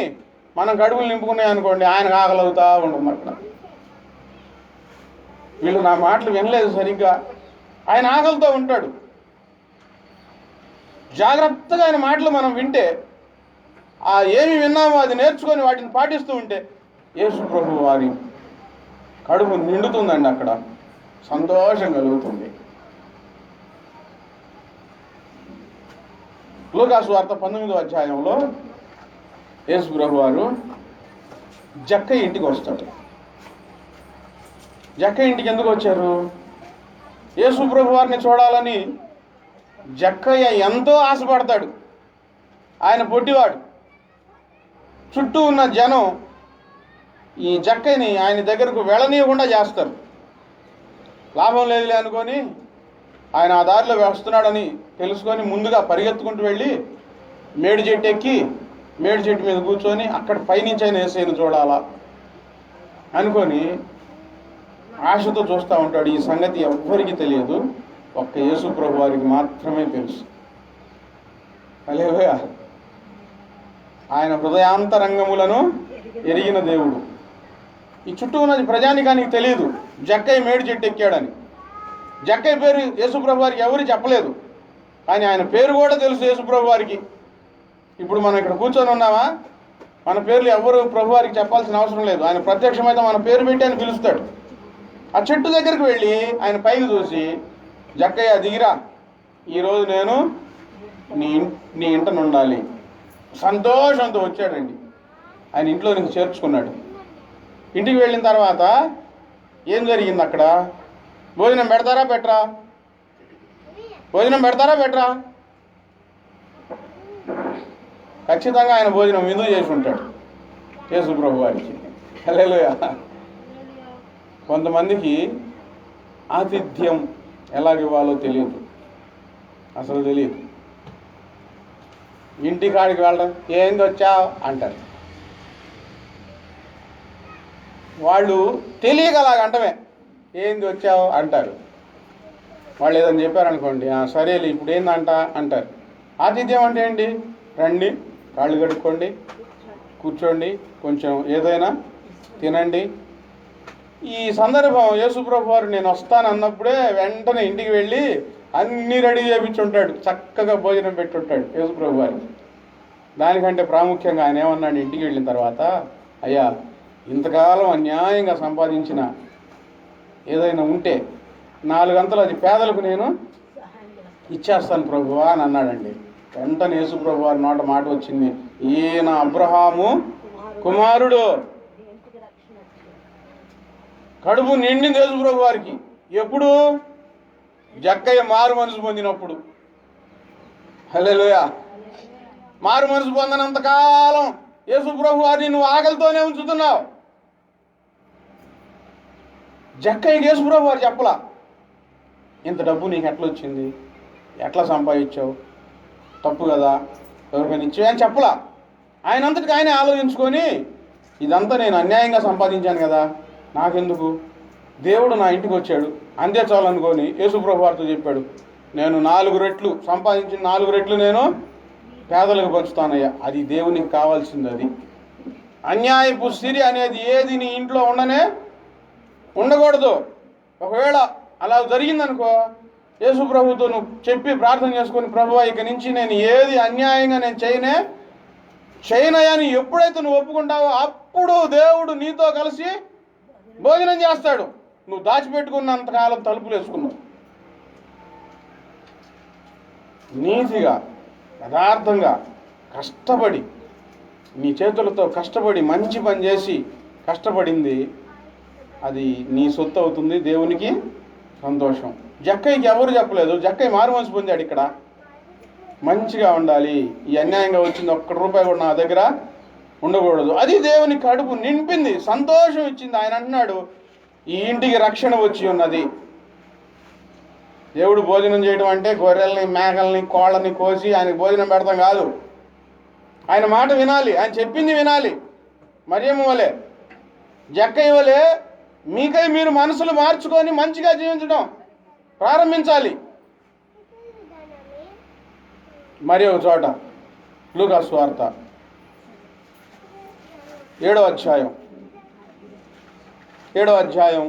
మనం కడుపులు నింపుకున్నాయి అనుకోండి, ఆయన ఆకలవుతా ఉండదు. అట్లా వీళ్ళు నా మాటలు వినలేదు సరిగ్గా, ఆయన ఆకలితో ఉంటాడు. జాగ్రత్తగా ఆయన మాటలు మనం వింటే, ఆ ఏమి విన్నామో అది నేర్చుకొని వాటిని పాటిస్తూ ఉంటే యేసు ప్రభు వారి కడుపు నిండుతుందండి. అక్కడ సంతోషం కలుగుతుంది. లూకాసు వార్త 19వ అధ్యాయంలో యేసు ప్రభు వారు జక్కయ్య ఇంటికి వస్తాడు. జక్కయ్య ఇంటికి ఎందుకు వచ్చారు? యేసు ప్రభు వారిని చూడాలని జక్కయ్య ఎంతో ఆశపడతాడు. ఆయన పొట్టివాడు. చుట్టూ ఉన్న జనం ఈ జక్కయ్యని ఆయన దగ్గరకు వెళ్ళనీయకుండా చేస్తారు. లాభం లేదులే అనుకొని ఆయన ఆ దారిలో వస్తున్నాడని తెలుసుకొని ముందుగా పరిగెత్తుకుంటూ వెళ్ళి మేడి చెట్టు ఎక్కి మేడి చెట్టు మీద కూర్చొని అక్కడ పైనుంచి ఆయన యేసయ్యను చూడాలా అనుకొని ఆశతో చూస్తూ ఉంటాడు. ఈ సంగతి ఎవ్వరికీ తెలియదు, ఒక్క యేసు ప్రభు వారికి మాత్రమే తెలుసు. హల్లెలూయా. ఆయన హృదయాంతరంగములను ఎరిగిన దేవుడు. ఈ చుట్టూ ఉన్నది ప్రజానికానికి తెలియదు జక్కయ్య మేడి చెట్టు ఎక్కాడని. జక్కయ్య పేరు యేసుప్రభు వారికి ఎవరు చెప్పలేదు, కానీ ఆయన పేరు కూడా తెలుసు యేసుప్రభు వారికి. ఇప్పుడు మనం ఇక్కడ కూర్చొని ఉన్నామా, మన పేర్లు ఎవరు ప్రభు వారికి చెప్పాల్సిన అవసరం లేదు. ఆయన ప్రత్యక్షమైతే మన పేరు పెట్టి ఆయన పిలుస్తాడు. ఆ చెట్టు దగ్గరికి వెళ్ళి ఆయన పైకి చూసి, జక్కయ్య దిగిరా, ఈరోజు నేను నీ ఇంట నుండాలి. సంతోషంతో వచ్చాడండి. ఆయన ఇంట్లో నుంచి చేర్చుకున్నాడు. ఇంటికి వెళ్ళిన తర్వాత ఏం జరిగింది అక్కడ? భోజనం పెడతారా పెట్టరా? భోజనం పెడతారా పెట్టరా? ఖచ్చితంగా ఆయన భోజనం విందు చేసి ఉంటాడు యేసు ప్రభు వారికి. హల్లెలూయా. కొంతమందికి ఆతిథ్యం ఎలాగివ్వాలో తెలియదు, అసలు తెలియదు. ఇంటికాడికి వెళ్ళడం, ఏంది వచ్చావు అంటారు. వాళ్ళు తెలియక అలాగంటమే ఏంది వచ్చావు అంటారు. వాళ్ళు ఏదైనా చెప్పారనుకోండి, సరేలే ఇప్పుడు ఏందంట అంటారు. ఆతిథ్యం అంటే ఏంటి? రండి, కాళ్ళు కడుక్కోండి, కూర్చోండి, కొంచెం ఏదైనా తినండి. ఈ సందర్భం యేసుప్రభు వారు నేను వస్తాను అన్నప్పుడే వెంటనే ఇంటికి వెళ్ళి అన్నీ రెడీ చేయించుంటాడు, చక్కగా భోజనం పెట్టుంటాడు యేసుప్రభు వారికి. దానికంటే ప్రాముఖ్యంగా ఆయన ఏమన్నాడు ఇంటికి వెళ్ళిన తర్వాత, అయ్యా ఇంతకాలం అన్యాయంగా సంపాదించిన ఏదైనా ఉంటే 4 గంటలు అది పేదలకు నేను ఇచ్చేస్తాను ప్రభువా అని అన్నాడండి. వెంటనే యేసు ప్రభు వారి నోట మాట వచ్చింది, ఈయన అబ్రహాము కుమారుడు. కడుపు నిండింది యేసు ప్రభు వారికి. ఎప్పుడు? జక్కయ్య మారు మనసు పొందినప్పుడు. హల్లెలూయా. మారు మనసు పొందినంత కాలం యేసు ప్రభు వారిని నువ్వు ఆకలితోనే ఉంచుతున్నావు. జక్కయ్యకి యేసు ప్రభు వారు చెప్పలా, ఇంత డబ్బు నీకు ఎట్లా వచ్చింది, ఎట్లా సంపాదించావు, తప్పు కదా, ఎవరికైనా ఇచ్చావు అని చెప్పలా. ఆయనంతటికి ఆయనే ఆలోచించుకొని, ఇదంతా నేను అన్యాయంగా సంపాదించాను కదా, నాకెందుకు, దేవుడు నా ఇంటికి వచ్చాడు అంతే చాలు అనుకొని యేసు ప్రభు వారితో చెప్పాడు, నేను 4 రెట్లు సంపాదించిన 4 రెట్లు నేను పేదలకు పంచుతానయ్యా. అది దేవునికి కావాల్సింది. అది అన్యాయపు సిరి అనేది ఏది నీ ఇంట్లో ఉండకూడదు. ఒకవేళ అలా జరిగిందనుకో, యేసు ప్రభుతో నువ్వు చెప్పి ప్రార్థన చేసుకొని, ప్రభువా ఇక నుంచి నేను ఏది అన్యాయంగా నేను చేయనని ఎప్పుడైతే నువ్వు ఒప్పుకుంటావో అప్పుడు దేవుడు నీతో కలిసి భోజనం చేస్తాడు. నువ్వు దాచిపెట్టుకున్నంతకాలం తలుపులు వేసుకున్నావు. నీతిగా యథార్థంగా కష్టపడి నీ చేతులతో కష్టపడి మంచి పని చేసి కష్టపడింది అది నీ సొత్తు అవుతుంది, దేవునికి సంతోషం. జక్కయ్యకి ఎవరు చెప్పలేదు. జక్కయ్య మారు మనసు పొందాడు. ఇక్కడ మంచిగా ఉండాలి, ఈ అన్యాయంగా వచ్చింది 1 రూపాయి కూడా నా దగ్గర ఉండకూడదు. అది దేవుని కడుపు నింపింది, సంతోషం ఇచ్చింది. ఆయన అంటున్నాడు, ఈ ఇంటికి రక్షణ వచ్చి ఉన్నది. దేవుడు భోజనం చేయడం అంటే గొర్రెల్ని మేకల్ని కోళ్ళని కోసి ఆయనకి భోజనం పెడతాం కాదు. ఆయన మాట వినాలి, ఆయన చెప్పింది వినాలి. మరియమ్మ వలె, జక్కయ్య వలె మీకై మీరు మనసులు మార్చుకొని మంచిగా జీవించడం ప్రారంభించాలి. మరి ఒక చోట లూకా సువార్త 7వ అధ్యాయం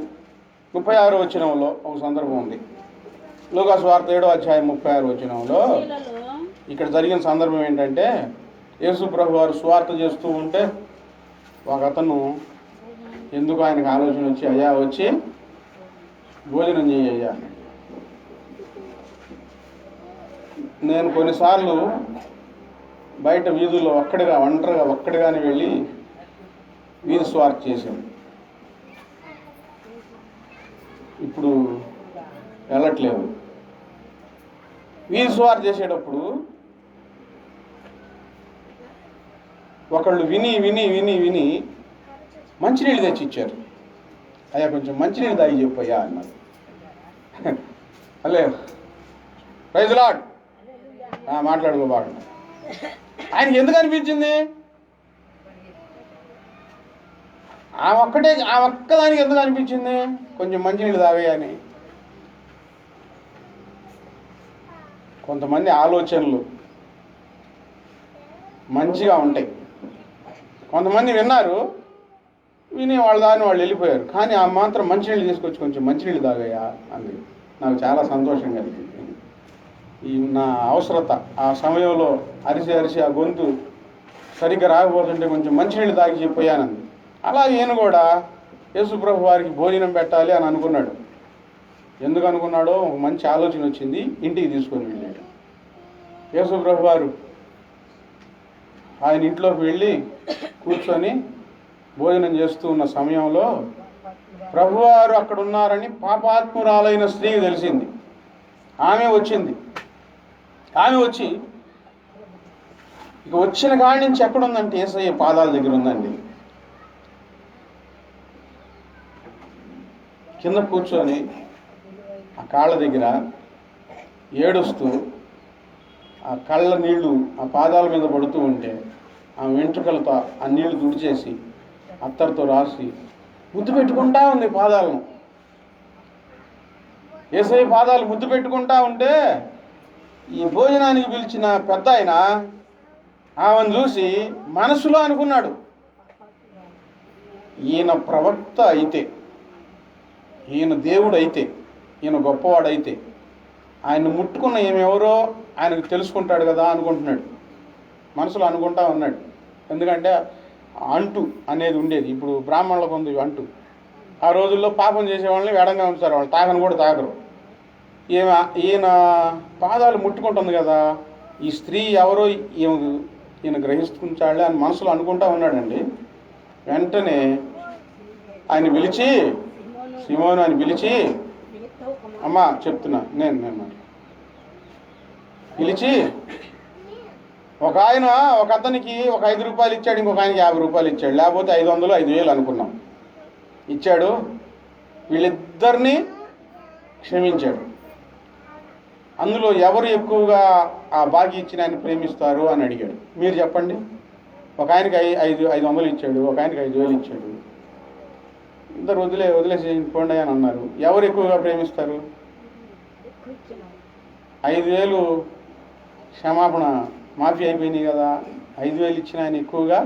36వ వచనంలో ఒక సందర్భం ఉంది. లూకా సువార్త 7వ అధ్యాయం 36వ వచనంలో ఇక్కడ జరిగిన సందర్భం ఏంటంటే, యేసు ప్రభు వారు సువార్త చేస్తూ ఉంటే ఒక అతను ఎందుకు ఆయనకు ఆలోచన వచ్చి, అయ్యా వచ్చి భోజనం చేయ్యా. నేను కొన్నిసార్లు బయట వీధుల్లో ఒక్కడిగానే వెళ్ళి వీధి స్వార్థ చేశాను. ఇప్పుడు వెళ్ళట్లేదు. వీధి స్వార్థ చేసేటప్పుడు ఒకళ్ళు విని మంచినీళ్ళు తెచ్చి ఇచ్చారు. అయ్యా కొంచెం మంచినీళ్ళు తాగి చెప్పయ్యా అన్నారు. హలో ప్రైజ్ లార్డ్, మాట్లాడుకో బాగా. ఆయనకి ఎందుకు అనిపించింది? ఆ ఒక్కదానికి ఎందుకు అనిపించింది కొంచెం మంచినీళ్ళు తాగయ్యని? కొంతమంది ఆలోచనలు మంచిగా ఉంటాయి. కొంతమంది విని వాళ్ళ దాన్ని వాళ్ళు వెళ్ళిపోయారు. కానీ ఆ మాత్రం మంచినీళ్ళు తీసుకొచ్చి కొంచెం మంచినీళ్ళు తాగయ్యా అంది. నాకు చాలా సంతోషం కలిగింది. ఈ నా అవసరత ఆ సమయంలో అరిసి ఆ గొంతు సరిగ్గా రాకపోతుంటే కొంచెం మంచినీళ్ళు తాగి చెప్పానంది. అలా ఈయన కూడా యేసుప్రభు వారికి భోజనం పెట్టాలి అని అనుకున్నాడు. ఎందుకు అనుకున్నాడో ఒక మంచి ఆలోచన వచ్చింది, ఇంటికి తీసుకొని వెళ్ళాడు. యేసుప్రభు వారు ఆయన ఇంట్లోకి వెళ్ళి కూర్చొని భోజనం చేస్తూ ఉన్న సమయంలో ప్రభువారు అక్కడ ఉన్నారని పాపాత్మురాలైన స్త్రీకి తెలిసింది. ఆమె వచ్చి ఇక వచ్చిన కాడి నుంచి ఎక్కడుందంటే యేసయ్య పాదాల దగ్గర ఉందండి. కింద కూర్చొని ఆ కాళ్ళ దగ్గర ఏడుస్తూ ఆ కళ్ళ నీళ్లు ఆ పాదాల మీద పడుతూ ఉంటే ఆ వెంట్రుకలతో ఆ నీళ్లు తుడిచేసి అత్తర్తో రాసి ముద్దు పెట్టుకుంటా ఉంది పాదాలను. యేసయ్య పాదాలు ముద్దు పెట్టుకుంటా ఉంటే ఈ భోజనానికి పిలిచిన పెద్ద ఆయన ఆమెను చూసి మనసులో అనుకున్నాడు, ఈయన ప్రవక్త అయితే, ఈయన దేవుడు అయితే, ఈయన గొప్పవాడైతే ఆయన ముట్టుకున్న ఏమెవరో ఆయనకు తెలుసుకుంటాడు కదా అనుకుంటున్నాడు. మనసులో అనుకుంటా ఉన్నాడు. ఎందుకంటే అంటు అనేది ఉండేది. ఇప్పుడు బ్రాహ్మణులకు ఉంది అంటు. ఆ రోజుల్లో పాపం చేసే వాళ్ళని వేడంగా ఉంచుతారు. వాళ్ళు తాగను కూడా తాగరు. ఈయన పాదాలు ముట్టుకుంటుంది కదా, ఈ స్త్రీ ఎవరో ఈయన గ్రహిస్తుంచాళ్ళే అని మనసులో అనుకుంటా ఉన్నాడండి. వెంటనే ఆయన పిలిచి, సిమోను అని పిలిచి, అమ్మా చెప్తున్నా నేను పిలిచి ఒక ఆయన ఒక అతనికి ఒక 5 రూపాయలు ఇచ్చాడు, ఇంకొక ఆయనకి 50 రూపాయలు ఇచ్చాడు, లేకపోతే 500 5,000 అనుకున్నాం. ఇచ్చాడు, వీళ్ళిద్దరినీ క్షమించాడు. అందులో ఎవరు ఎక్కువగా ఆ బాకీ ఇచ్చిన ఆయన ప్రేమిస్తారు అని అడిగాడు. మీరు చెప్పండి. ఒక ఆయనకి 500 ఇచ్చాడు, ఒక ఆయనకి 5,000 ఇచ్చాడు. ఇద్దరు వదిలేసి పోండి అని అన్నారు. ఎవరు ఎక్కువగా ప్రేమిస్తారు? 5,000 క్షమాపణ మాఫీ అయిపోయినాయి కదా, 5,000 ఇచ్చిన ఆయన ఎక్కువగా.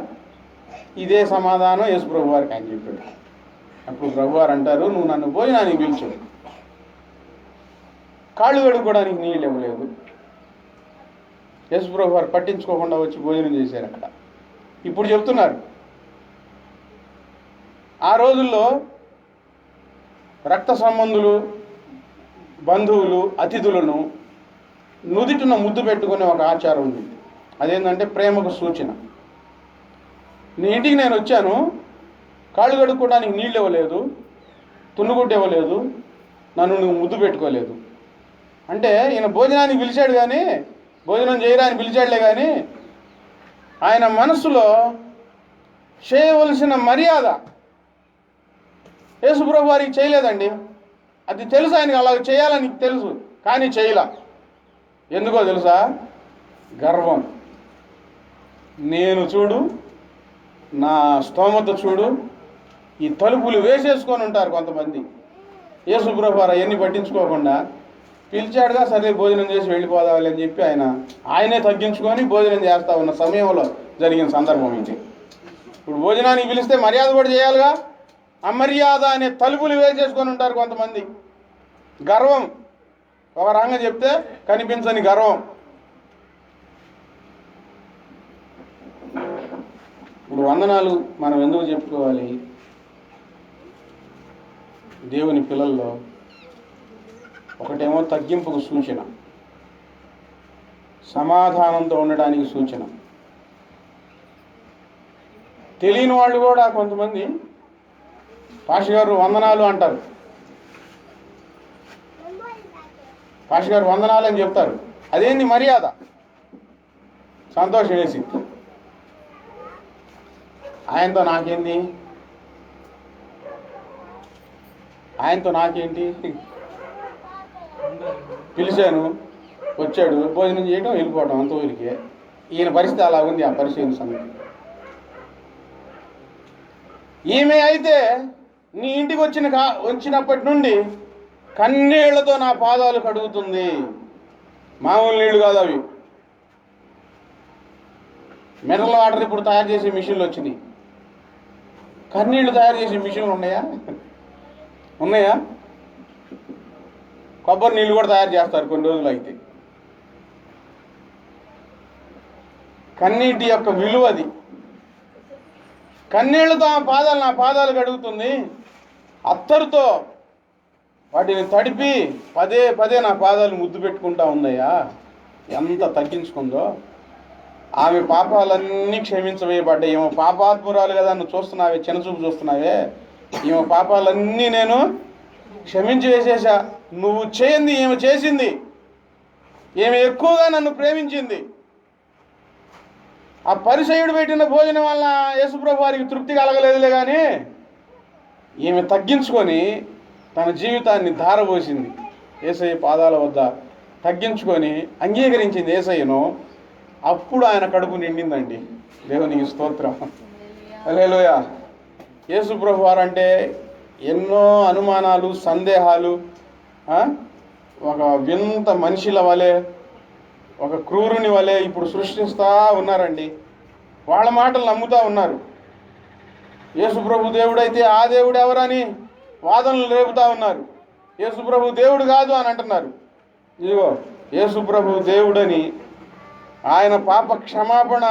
ఇదే సమాధానం యేసు ప్రభు వారికి ఆయన చెప్పాడు. అప్పుడు ప్రభువారు అంటారు, నువ్వు నన్ను భోజనానికి పిలిచు, కాళ్ళు కడుక్కోవడానికి నీళ్ళు ఇవ్వలేదు. యేసు ప్రభు వారు పట్టించుకోకుండా వచ్చి భోజనం చేశారు అక్కడ. ఇప్పుడు చెప్తున్నారు, ఆ రోజుల్లో రక్త సంబంధులు, బంధువులు, అతిథులను నుదిటిన ముద్దు పెట్టుకునే ఒక ఆచారం ఉంది. అదేంటంటే ప్రేమకు సూచన. నీ ఇంటికి నేను వచ్చాను, కాళ్ళు కడుక్కోవడానికి నీళ్ళు ఇవ్వలేదు, తున్నుగుడ్డ ఇవ్వలేదు, నన్ను నువ్వు ముద్దు పెట్టుకోలేదు అంటే ఈయన భోజనానికి పిలిచాడు కానీ, భోజనం చేయరా అని పిలిచాడులే కానీ, ఆయన మనసులో చేయవలసిన మర్యాద యేసుప్రభు వారికి చేయలేదండి. అది తెలుసు, ఆయనకి అలా చేయాలని తెలుసు, కానీ చేయలా. ఎందుకో తెలుసా? గర్వం. నేను చూడు, నా స్తోమత చూడు. ఈ తలుపులు వేసేసుకొని ఉంటారు కొంతమంది. యేసుప్రభు వారు అవన్నీ పట్టించుకోకుండా పిలిచాడుగా, సరే భోజనం చేసి వెళ్ళిపోదావాలి అని చెప్పి ఆయనే తగ్గించుకొని భోజనం చేస్తా ఉన్న సమయంలో జరిగిన సందర్భం ఇది. ఇప్పుడు భోజనానికి పిలిస్తే మర్యాద కూడా చేయాలిగా. అమర్యాద అనే తలుపులు వేసేసుకొని ఉంటారు కొంతమంది. గర్వం, ఒక రంగం చెప్తే కనిపించని గర్వం. ఇప్పుడు వందనాలు మనం ఎందుకు చెప్పుకోవాలి? దేవుని పిల్లల్లో ఒకటేమో తగ్గింపుకు సూచన, సమాధానంతో ఉండడానికి సూచన. తెలియని వాళ్ళు కూడా కొంతమంది పాష గారు వందనాలు అంటారు, పాష గారు వందనాలు అని చెప్తారు. అదేంది మర్యాద, సంతోషం వేసి. ఆయనతో నాకేంటి, ఆయనతో నాకేంటి, పిలిచాను, వచ్చాడు, భోజనం చేయడం, వెళ్ళిపోవడం, అంతవరకే. ఈయన పరిస్థితి అలా ఉంది. ఆ పరిస్థితి సంగతి. ఈమె అయితే నీ ఇంటికి వచ్చినప్పటి నుండి కన్నీళ్లతో నా పాదాలు కడుగుతుంది. మామూలు నీళ్లు కాదు అవి, మినరల్ వాటర్ ఇప్పుడు తయారు చేసే మిషన్లు వచ్చినాయి. కన్నీళ్లు తయారు చేసే మిషన్లు ఉన్నాయా? కొబ్బరి నీళ్ళు కూడా తయారు చేస్తారు కొన్ని రోజులు అయితే. కన్నీటి యొక్క విలువ అది. కన్నీళ్లతో నా పాదాలు కడుగుతుంది. అత్తరుతో వాటిని తడిపి పదే నా పాదాలు ముద్దు పెట్టుకుంటా ఉందయ్యా. ఎంత తగ్గించుకుందో. ఆమె పాపాలన్నీ క్షమించవేయబడ్డాయి. ఈమె పాపాత్మురాలు కదా, నువ్వు చూస్తున్నావే, చిన్నచూపు చూస్తున్నావే. ఈమె పాపాలన్నీ నేను క్షమించి వేసేసా. నువ్వు చేయింది ఈమె చేసింది. ఈమె ఎక్కువగా నన్ను ప్రేమించింది. ఆ పరిసయ్యుడు పెట్టిన భోజనం వల్ల యేసుప్రభు వారికి తృప్తి కలగలేదులే కానీ, ఈమె తగ్గించుకొని తన జీవితాన్ని ధారపోసింది. యేసయ్య పాదాల వద్ద తగ్గించుకొని అంగీకరించింది యేసయ్యను. అప్పుడు ఆయన కడుపు నిండిందండి. దేవునికి స్తోత్రం. హల్లెలూయా. యేసుప్రభు వారంటే ఎన్నో అనుమానాలు, సందేహాలు, ఒక వింత మనిషిల వలె, ఒక క్రూరుని వలె ఇప్పుడు సృష్టిస్తూ ఉన్నారండి. వాళ్ళ మాటలు నమ్ముతూ ఉన్నారు. యేసుప్రభు దేవుడైతే ఆ దేవుడు ఎవరని వాదనలు రేపుతా ఉన్నారు. యేసుప్రభు దేవుడు కాదు అని అంటున్నారు. ఇదిగో యేసుప్రభు దేవుడని, ఆయన పాప క్షమాపణ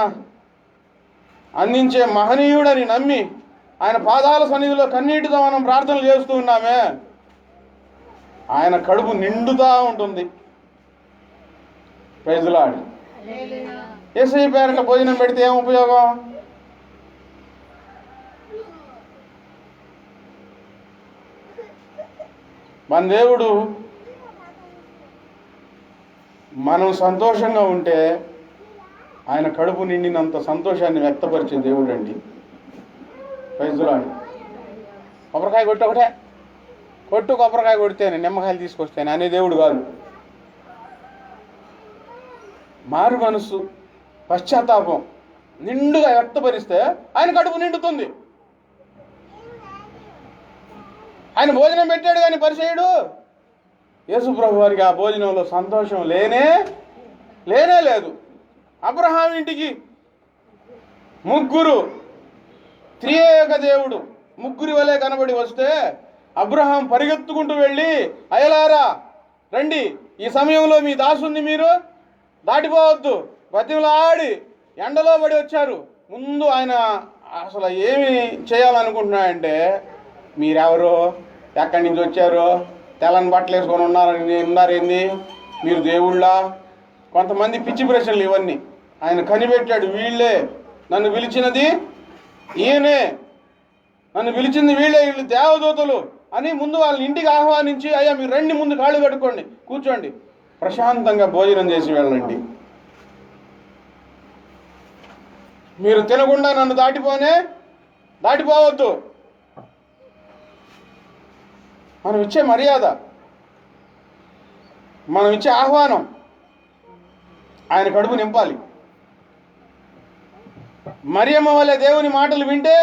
అందించే మహనీయుడని నమ్మి ఆయన పాదాల సన్నిధిలో కన్నీటితో మనం ప్రార్థనలు చేస్తూ ఉన్నామే. ఆయన కడుపు నిండుతా ఉంటుంది. Praise the lord. యేసయ్య పేరిట భోజనం పెడితే ఏం ఉపయోగం? మన దేవుడు మనం సంతోషంగా ఉంటే ఆయన కడుపు నిండినంత సంతోషాన్ని వ్యక్తపరిచే దేవుడు అండి. Praise Lord. కొబ్బరికాయ కొట్టి ఒకటే కొట్టు, కొబ్బరికాయ కొడితేనే నిమ్మకాయలు తీసుకొస్తేనే అనే దేవుడు కాదు. మారు మనసు, పశ్చాత్తాపం నిండుగా వ్యక్తపరిస్తే ఆయన కడుపు నిండుతుంది. ఆయన భోజనం పెట్టాడు కానీ పరిచయుడు యేసుప్రభు వారికి ఆ భోజనంలో సంతోషం లేనే లేదు. అబ్రహాం ఇంటికి ముగ్గురు త్రియేక దేవుడు ముగ్గురి వలె కనబడి వస్తే అబ్రహాం పరిగెత్తుకుంటూ వెళ్ళి, అయ్యలారా రండి, ఈ సమయంలో మీ దాసుని మీరు దాటిపోవద్దు, బతిమలాడి ఎండలో పడి వచ్చారు. ముందు ఆయన అసలు ఏమి చేయాలనుకుంటున్నాడంటే, మీరెవరో, ఎక్కడి నుంచి వచ్చారో, తెల్లని బట్టలు వేసుకొని ఉన్నారేంది, మీరు దేవుళ్ళ? కొంతమంది పిచ్చి ప్రశ్నలు ఇవన్నీ ఆయన కనిపెట్టాడు. వీళ్ళే నన్ను పిలిచినది, ఈయనే నన్ను పిలిచింది, వీళ్ళు దేవదూతలు అని ముందు వాళ్ళని ఇంటికి ఆహ్వానించి, అయ్యా మీరు రండి, ముందు కాళ్ళు కట్టుకోండి, కూర్చోండి, ప్రశాంతంగా భోజనం చేసి వెళ్ళండి. మీరు తినకుండా నన్ను దాటిపోవద్దు. మనం ఇచ్చే మర్యాద, మనం ఇచ్చే ఆహ్వానం ఆయన కడుపు నింపాలి. మరియమ్మ వలె దేవుని మాటలు వింటే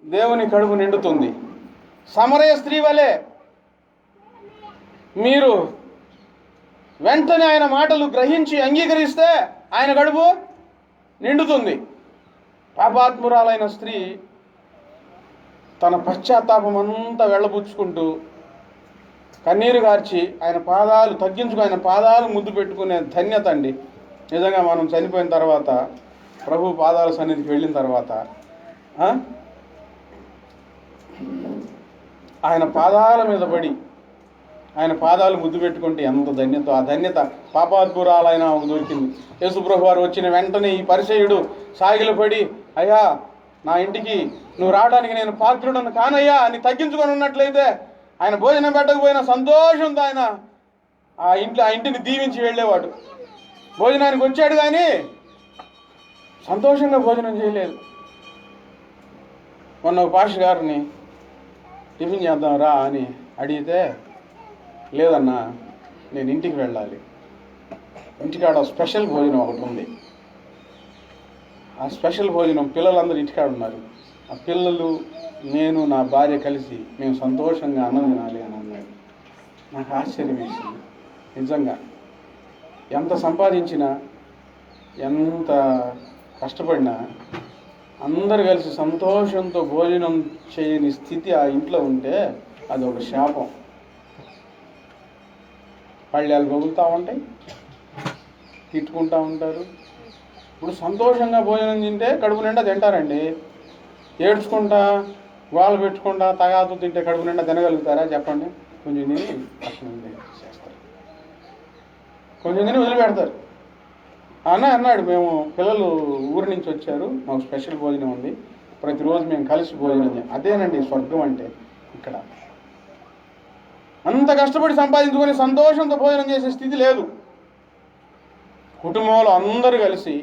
దేవుని కడుపు నిండుతుంది. సమరయ స్త్రీ వలె మీరు వెంటనే ఆయన మాటలు గ్రహించి అంగీకరిస్తే ఆయన కడుపు నిండుతుంది. పాపాత్మురాలైన స్త్రీ తన పశ్చాత్తాపం అంతా వెళ్ళబుచ్చుకుంటూ కన్నీరు గార్చి ఆయన పాదాలు తగ్గించుకు ఆయన పాదాలు ముద్దు పెట్టుకునే ధన్యత అండి. నిజంగా మనం చనిపోయిన తర్వాత ప్రభు పాదాల సన్నిధికి వెళ్ళిన తర్వాత ఆయన పాదాల మీద పడి ఆయన పాదాలు ముద్దు పెట్టుకుంటే ఎంత ధన్యత. ఆ ధన్యత పాపాత్మురాలైన ఒక దొరికింది. యేసుప్రభు వారు వచ్చిన వెంటనే ఈ పరిసయుడు సాగిలపడి, అయ్యా నా ఇంటికి నువ్వు రావడానికి నేను పాత్రుడను కానయ్యా అని తగ్గించుకొని ఉన్నట్లయితే ఆయన భోజనం పెట్టకపోయినా సంతోషంతో ఆయన ఆ ఇంటిని దీవించి వెళ్ళేవాడు. భోజనానికి వచ్చాడు కానీ సంతోషంగా భోజనం చేయలేదు. మొన్న ఒక పాస్టర్ గారిని టిఫిన్ చేద్దాం రా అని అడిగితే, లేదన్నా నేను ఇంటికి వెళ్ళాలి, ఇంటికాడ స్పెషల్ భోజనం ఒకటి ఉంది, ఆ స్పెషల్ భోజనం పిల్లలందరూ ఇంటికాడ ఉన్నారు, ఆ పిల్లలు నేను నా భార్య కలిసి మేము సంతోషంగా అన్నం తినాలి అని అన్నాడు. నాకు ఆశ్చర్యం వేసింది. నిజంగా ఎంత సంపాదించినా ఎంత కష్టపడినా అందరు కలిసి సంతోషంతో భోజనం చేయని స్థితి ఆ ఇంట్లో ఉంటే అది ఒక శాపం. పళ్ళాలు పగులుతూ ఉంటాయి, తిట్టుకుంటూ ఉంటారు. ఇప్పుడు సంతోషంగా భోజనం తింటే కడుపు నిండా తింటారండి. ఏడ్చుకుంటా గోళ్ళు పెట్టుకుంటా తగాదు తింటే కడుపు నిండా తినగలుగుతారా చెప్పండి? కొంచెం తిని పక్కన చేస్తారు, కొంచెం తిని వదిలిపెడతారు. అన్నాడు, మేము పిల్లలు ఊరి నుంచి వచ్చారు, మాకు స్పెషల్ భోజనం ఉంది, ప్రతిరోజు మేము కలిసి భోజనం. అదేనండి స్వర్గం అంటే. ఇక్కడ అంత కష్టపడి సంపాదించుకొని సంతోషంతో భోజనం చేసే స్థితి లేదు. కుటుంబంలో అందరూ కలిసి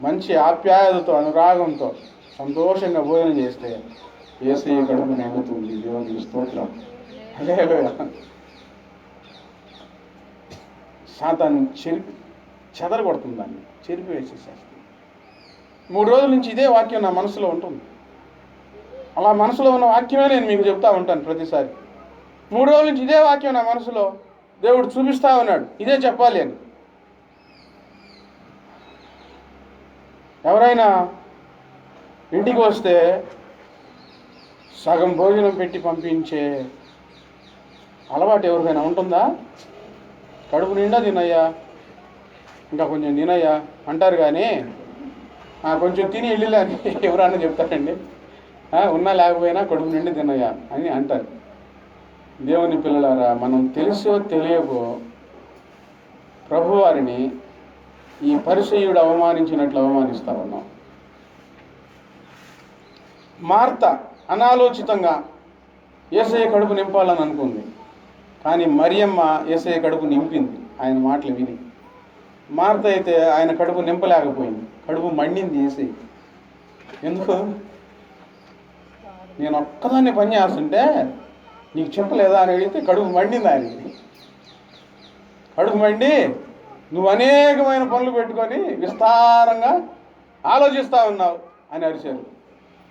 మంచి ఆప్యాయతతో అనురాగంతో సంతోషంగా భోజనం చేస్తే యేసయ్య కడుపు నిండుతుంది. దేవునికి స్తోత్రం. హల్లెలూయా. సాతాను చెదరగొడుతుంది, దాన్ని చెరిపి వేసేసేస్తుంది. 3 రోజుల నుంచి ఇదే వాక్యం నా మనసులో ఉంటుంది. అలా మనసులో ఉన్న వాక్యమే నేను మీకు చెప్తా ఉంటాను ప్రతిసారి. 3 రోజుల నుంచి ఇదే వాక్యం నా మనసులో దేవుడు చూపిస్తా ఉన్నాడు, ఇదే చెప్పాలి అని. ఎవరైనా ఇంటికి వస్తే సగం భోజనం పెట్టి పంపించే అలవాటు ఎవరికైనా ఉంటుందా? కడుపు నిండా తినయ్యా, ఇంకా కొంచెం తినయ్యా అంటారు కానీ కొంచెం తిని వెళ్ళిలే అని ఎవరన్నా చెప్తారండి? ఉన్నా లేకపోయినా కడుపు నిండి తినయ్యా అని అంటారు. దేవుని పిల్లలారా, మనం తెలుసో తెలియకో ప్రభువారిని ఈ పరిసయ్యుడు అవమానించినట్లు అవమానిస్తా ఉన్నాం. మార్త అనాలోచితంగా యేసయ్య కడుపు నింపాలని అనుకుంది, కానీ మరియమ్మ యేసయ్య కడుపు నింపింది ఆయన మాటలు విని. మార్త అయితే ఆయన కడుపు నింపలేకపోయింది, కడుపు మండింది యేసయ్య. ఎందుకు? నేను ఒక్కదాన్ని పని చేస్తుంటే నీకు చెప్పలేదా అని అడిగితే కడుపు మండింది ఆయనకి. కడుపు మండి నువ్వు అనేకమైన పనులు పెట్టుకొని విస్తారంగా ఆలోచిస్తూ ఉన్నావు అని అరిచారు.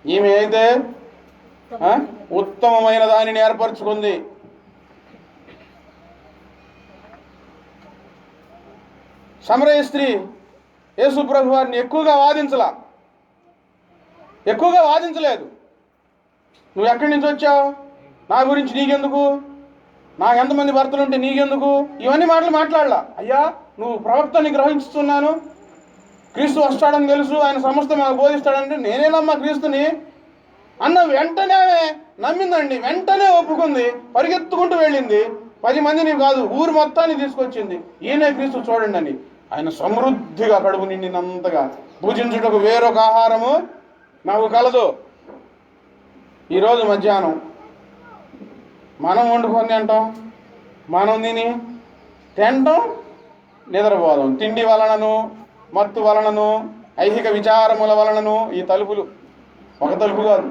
ఈమె అయితే ఉత్తమమైన దానిని ఏర్పరచుకుంది. సమరయ స్త్రీ యేసు ప్రభు వారిని ఎక్కువగా వాదించలేదు. నువ్వు ఎక్కడి నుంచి వచ్చావు, నా గురించి నీకెందుకు, నాకు ఎంతమంది భర్తలుంటే నీకెందుకు, ఇవన్నీ మాటలు మాట్లాడలా. అయ్యా నువ్వు ప్రవక్తని గ్రహిస్తున్నాను, క్రీస్తు వస్తాడని తెలుసు, ఆయన సమస్త మాకు బోధిస్తాడంటే నేనేనమ్మా క్రీస్తుని అన్న వెంటనే నమ్మిందండి. వెంటనే ఒప్పుకుంది, పరిగెత్తుకుంటూ వెళ్ళింది. 10 మందిని కాదు ఊరు మొత్తాన్ని తీసుకొచ్చింది. ఈయనే క్రీస్తు చూడండి అని. ఆయన సమృద్ధిగా కడుపు నిండినంతగా భుజించుటకు వేరొక ఆహారము నాకు కలదు. ఈరోజు మధ్యాహ్నం మనం వండుకొని తింటాం, మనం తినటం నిద్రపోదాం. తిండి వలనను, మత్తు వలనను, ఐహిక విచారముల వలనను, ఈ తలుపులు ఒక తలుపు కాదు,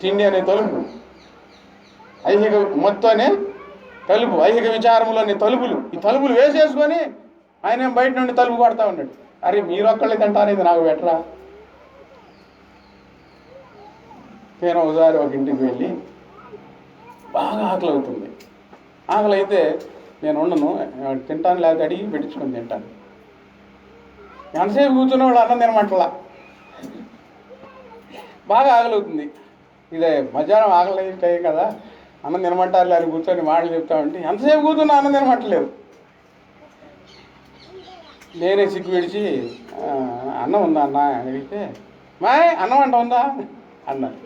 తిండి అనే తలుపు, ఐహిక మత్తు అనే తలుపు, ఐహిక విచారములు అనే తలుపులు, ఈ తలుపులు వేసేసుకొని ఆయన బయట నుండి తలుపు కొడతా ఉన్నాడు. అరే మీరొక్కళ్ళే తింటారేది, నాకు పెట్టరా. నేను ఒకసారి ఒక ఇంటికి వెళ్ళి బాగా ఆకలి అవుతుంది. ఆకలి అయితే నేను ఉండను, తింటాను, లేకపోతే అడిగి పెట్టించుకొని తింటాను. ఎంతసేపు కూర్చున్న వాళ్ళు అన్నం తినమంటలా, బాగా ఆకలి అవుతుంది. ఇదే మధ్యాహ్నం ఆకలి టైం కదా, అన్నం తినమంటారు లేని కూర్చొని మాటలు చెప్తామంటే ఎంతసేపు కూర్చున్నా అన్నం తినమంటలేదు. నేనే సిగ్గు విడిచి అన్నం ఉందా అన్న అని అడిగితే, మా అన్నం వంట ఉందా అన్నారు.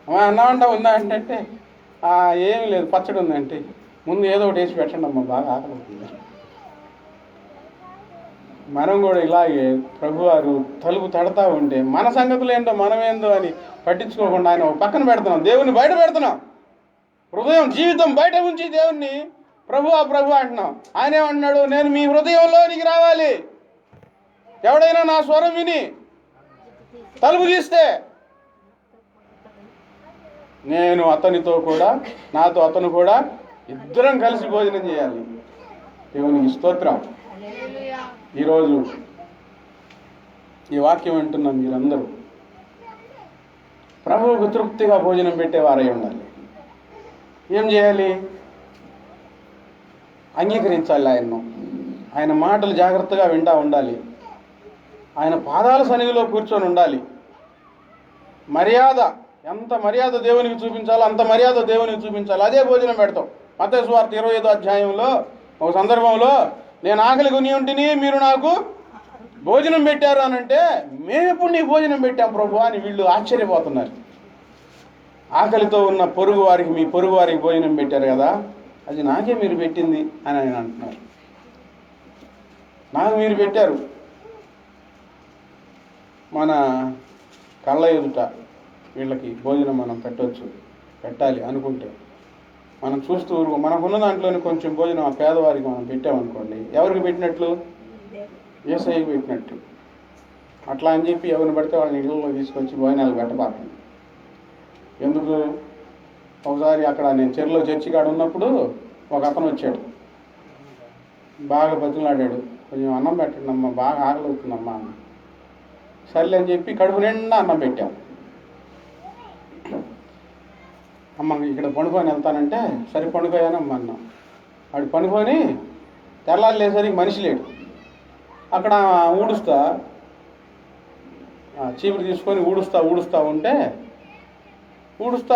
అమ్మా అన్నం వంట ఉందా అంటే ఏమీ లేదు, పచ్చడి ఉందంటే ముందు ఏదో ఒకటి వేసి పెట్టండి అమ్మ, బాగా ఆకలి అవుతుంది. మనం కూడా ఇలాగే ప్రభువారు తలుపు తడతా ఉంటే మన సంగతులు ఏంటో మనమేందో అని పట్టించుకోకుండా ఆయన పక్కన పెడుతున్నాం, దేవుణ్ణి బయట పెడుతున్నాం. హృదయం జీవితం బయట ఉంచి దేవుణ్ణి ప్రభు అంటున్నాం. ఆయన ఏమంటున్నాడు, నేను మీ హృదయంలోనికి రావాలి. ఎవడైనా నా స్వరం విని తలుపు తీస్తే నేను అతనితో కూడా, నాతో అతను కూడా ఇద్దరం కలిసి భోజనం చేయాలి. దేవునికి స్తోత్రం. ఈరోజు ఈ వాక్యం వింటున్నాం మీరందరూ ప్రభువుకు తృప్తిగా భోజనం పెట్టేవారై ఉండాలి. ఏం చేయాలి? అంగీకరించాలి ఆయన్ను, ఆయన మాటలు జాగ్రత్తగా వింటూ ఉండాలి, ఆయన పాదాల సన్నిధిలో కూర్చొని ఉండాలి. మర్యాద, ఎంత మర్యాద దేవునికి చూపించాలో అంత మర్యాద దేవునికి చూపించాలి. అదే భోజనం పెడతాం. మత్తయి సువార్త 25వ అధ్యాయంలో ఒక సందర్భంలో, నేను ఆకలి కొని ఉంటిని, మీరు నాకు భోజనం పెట్టారు అని అంటే, మేము ఎప్పుడు నీకు భోజనం పెట్టాం ప్రభు అని వీళ్ళు ఆశ్చర్యపోతున్నారు. ఆకలితో ఉన్న పొరుగు వారికి, మీ పొరుగు వారికి భోజనం పెట్టారు కదా, అది నాకే మీరు పెట్టింది అని ఆయన అంటున్నారు. నాకు మీరు పెట్టారు. మన కళ్ళ ఎదుట వీళ్ళకి భోజనం మనం పెట్టాలి అనుకుంటే మనం చూస్తూ మనకున్న దాంట్లోనే కొంచెం భోజనం ఆ పేదవారికి మనం పెట్టామనుకోండి, ఎవరికి పెట్టినట్లు? యేసయ్యకి పెట్టినట్టు. అట్లా అని చెప్పి ఎవరిని పడితే వాళ్ళని ఇళ్ళలో తీసుకొచ్చి భోజనాలు పెట్టబాకండి. ఎందుకు? ఒకసారి అక్కడ నేను చెరులో చర్చి కాడ ఉన్నప్పుడు ఒక అతను వచ్చాడు, బాగా బతిలాడాడు, కొంచెం అన్నం పెట్టండి అమ్మ, బాగా ఆకలి అవుతుందమ్మా అన్న. సర్లే అని చెప్పి కడుపు నిండా అన్నం పెట్టాం. అమ్మ ఇక్కడ పండుకొని వెళ్తానంటే సరే పండుకోయానమ్మ అన్న. వాడు పండుకొని తెల్లారి లేసరికి మనిషి లేడు. అక్కడ చీపిరి తీసుకొని ఊడుస్తూ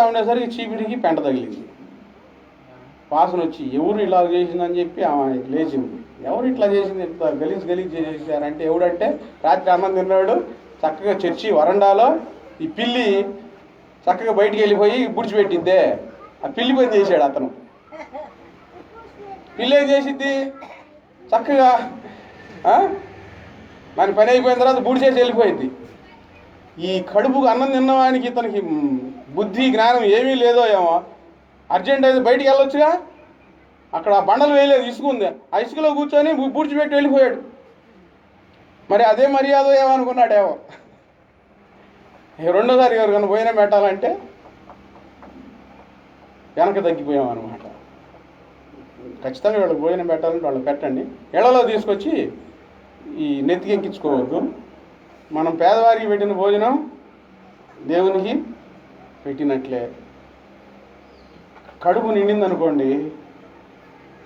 ఉండేసరికి చీపిరికి పెంట తగిలింది. వాసన వచ్చి ఎవరు ఇలా చేసిందని చెప్పి ఆమె లేచింది. ఎవరు ఇట్లా చేసింది, ఇట్లా గలీజ్ చేసేసారంటే, ఎవడంటే రాత్రి అన్నం తిన్నాడు, చక్కగా చర్చి వరండాలో ఈ పిల్లి చక్కగా బయటికి వెళ్ళిపోయి బుడిచిపెట్టిద్దే, ఆ పిల్లి పని చేశాడు అతను. పిల్లి ఏం చేసిద్ది, చక్కగా దాని పని అయిపోయిన తర్వాత బుడిచేసి వెళ్ళిపోయింది. ఈ కడుపుకు అన్నం తిన్నవానికి ఇతనికి బుద్ధి జ్ఞానం ఏమీ లేదో ఏమో, అర్జెంట్ అయితే బయటికి వెళ్ళొచ్చుగా, అక్కడ ఆ బండలు వేయలేదు, ఇసుక ఉంది. ఆ ఇసుకలో కూర్చొని పూడ్చిపెట్టి వెళ్ళిపోయాడు. మరి అదే మర్యాద ఏమనుకున్నాడేమో. రెండోసారి ఎవరికైనా భోజనం పెట్టాలంటే వెనక తగ్గిపోయామన్నమాట. ఖచ్చితంగా వాళ్ళకి భోజనం పెట్టాలంటే వాళ్ళు పెట్టండి. ఇళ్లలో తీసుకొచ్చి ఈ నెత్తికి ఎక్కించుకోవద్దు. మనం పేదవారికి పెట్టిన భోజనం దేవునికి పెట్టినట్లే. కడుపు నిండిందనుకోండి,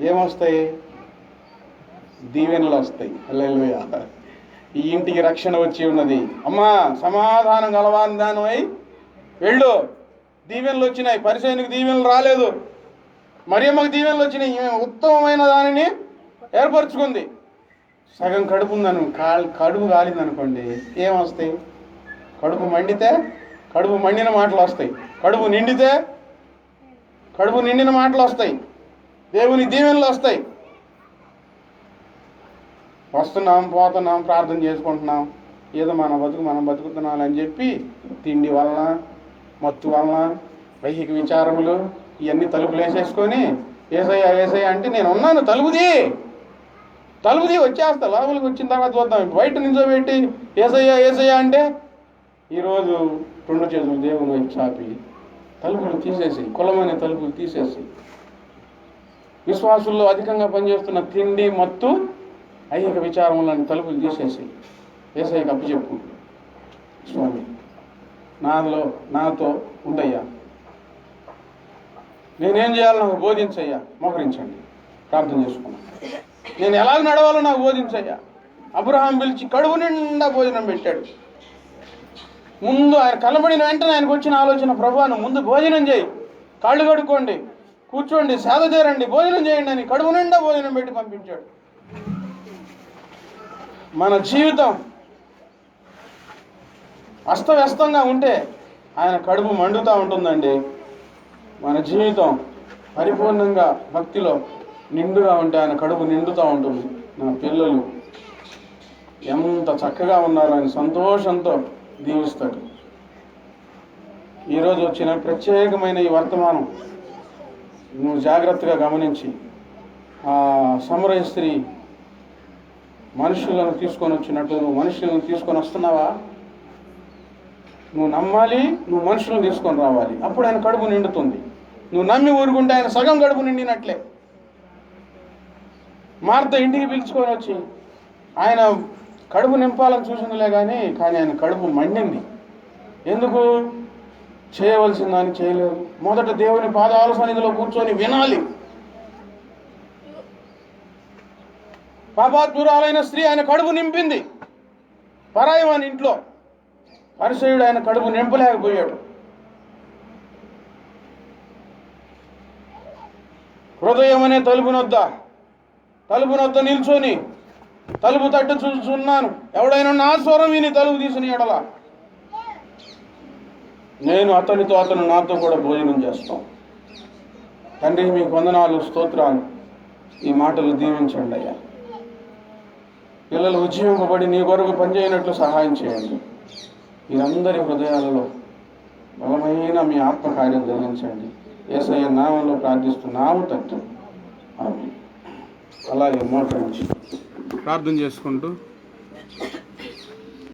ఏమొస్తాయి? దీవెనలు వస్తాయి. హల్లెలూయా. ఈ ఇంటికి రక్షణ వచ్చి ఉన్నది. అమ్మా, సమాధానం గలవాని దానివై వెళ్ళు. దీవెనలు వచ్చినాయి. పరిసయ్యునికి దీవెనలు రాలేదు, మరియమ్మకు దీవెనలు వచ్చినాయి. ఉత్తమమైన దానిని ఏర్పరచుకుంది. సగం కడుపు ఉందను కడుపు కాలిందనుకోండి, ఏమొస్తాయి? కడుపు మండితే కడుపు మండిన మాటలు వస్తాయి. కడుపు నిండితే కడుపు నిండిన మాటలు వస్తాయి. దేవుని దీవెనలు వస్తాయి. వస్తున్నాం, పోతున్నాం, ప్రార్థన చేసుకుంటున్నాం, ఏదో మన బతుకు మనం బతుకుతున్నాం అని చెప్పి తిండి వలన, మత్తు వలన, వైహిక విచారములు ఇవన్నీ తలుపులు వేసేసుకొని ఏసయ్య ఏసయ్య అంటే నేను ఉన్నాను, తలుపుది వచ్చేస్తా, లోపలికి వచ్చిన తర్వాత చూద్దాం. బయట నిల్చోబెట్టి ఏసయ్య ఏసయ్య అంటే ఈరోజు రెండు చేతులు దేవుని వైపు చాపి తలుపులు తీసేసి, కులమైన తలుపులు తీసేసి, విశ్వాసుల్లో అధికంగా పనిచేస్తున్న తిండి, మత్తు, ఐహిక విచారములని తలుపులు తీసేసి ఏసయ్యకి అప్పచెప్పు. స్వామి, నాతో ఉండయ్యా, నేనేం చేయాలో నాకు బోధించయ్యా. మోకరించండి, ప్రార్థన చేసుకున్నాను. నేను ఎలా నడవాలో నాకు బోధించయ్యా. అబ్రహాం పిలిచి కడుపు నిండా భోజనం పెట్టాడు. ముందు ఆయన కనబడిన వెంటనే ఆయనకు వచ్చిన ఆలోచన, ప్రభువా నువ్వు ముందు భోజనం చేయి, కాళ్ళు కడుక్కోండి, కూర్చోండి, సేద చేరండి, భోజనం చేయండి అని కడుపు నిండా భోజనం పెట్టి పంపించాడు. మన జీవితం అస్తవ్యస్తంగా ఉంటే ఆయన కడుపు మండుతూ ఉంటుందండి. మన జీవితం పరిపూర్ణంగా భక్తిలో నిండుగా ఉంటే ఆయన కడుపు నిండుతూ ఉంటుంది. నా పిల్లలు ఎంత చక్కగా ఉన్నారు అని సంతోషంతో దీవిస్తాడు. ఈరోజు వచ్చిన ప్రత్యేకమైన ఈ వర్తమానం నువ్వు జాగ్రత్తగా గమనించి, ఆ సమరయ స్త్రీ మనుషులను తీసుకొని వచ్చినట్టు నువ్వు మనుషులను తీసుకొని వస్తున్నావా? నువ్వు నమ్మాలి, నువ్వు మనుషులను తీసుకొని రావాలి. అప్పుడు ఆయన కడుపు నిండుతుంది. నువ్వు నమ్మి ఊరుకుంటే ఆయన సగం కడుపు నిండినట్లే. మార్త ఇంటికి పిలుచుకొని వచ్చి ఆయన కడుపు నింపాలని చూసిందిలే కానీ ఆయన కడుపు మండింది. ఎందుకు? చేయవలసిన దాన్ని చేయలేదు. మొదట దేవుని పాదాల సన్నిధిలో కూర్చొని వినాలి. పాపాత్మురాలైన స్త్రీ ఆయన కడుపు నింపింది. పరాయవాని ఇంట్లో పరిసయ్యుడు ఆయన కడుపు నింపలేకపోయాడు. హృదయం అనే తలుపు నొద్ద నిల్చొని తలుపు తట్టు చూస్తున్నాను, ఎవడైనా నా స్వరం విని తలుపు తీసిన ఎడల నేను అతనితో, అతను నాతో కూడా భోజనం చేస్తాం. తండ్రి మీకు వందనాలు, స్తోత్రాలు. ఈ మాటలు దీవించండి అయ్యా. పిల్లలు ఉజ్జీవింపబడి నీ కొరకు పనిచేయనట్లు సహాయం చేయండి. మీరందరి హృదయాలలో బలమైన మీ ఆత్మకార్యం జరిగించండి. యేసయ్య నామంలో ప్రార్థిస్తున్నాము తండ్రి. ఆమేన్. అలాగే మోకరించి ప్రార్థన చేసుకుంటూ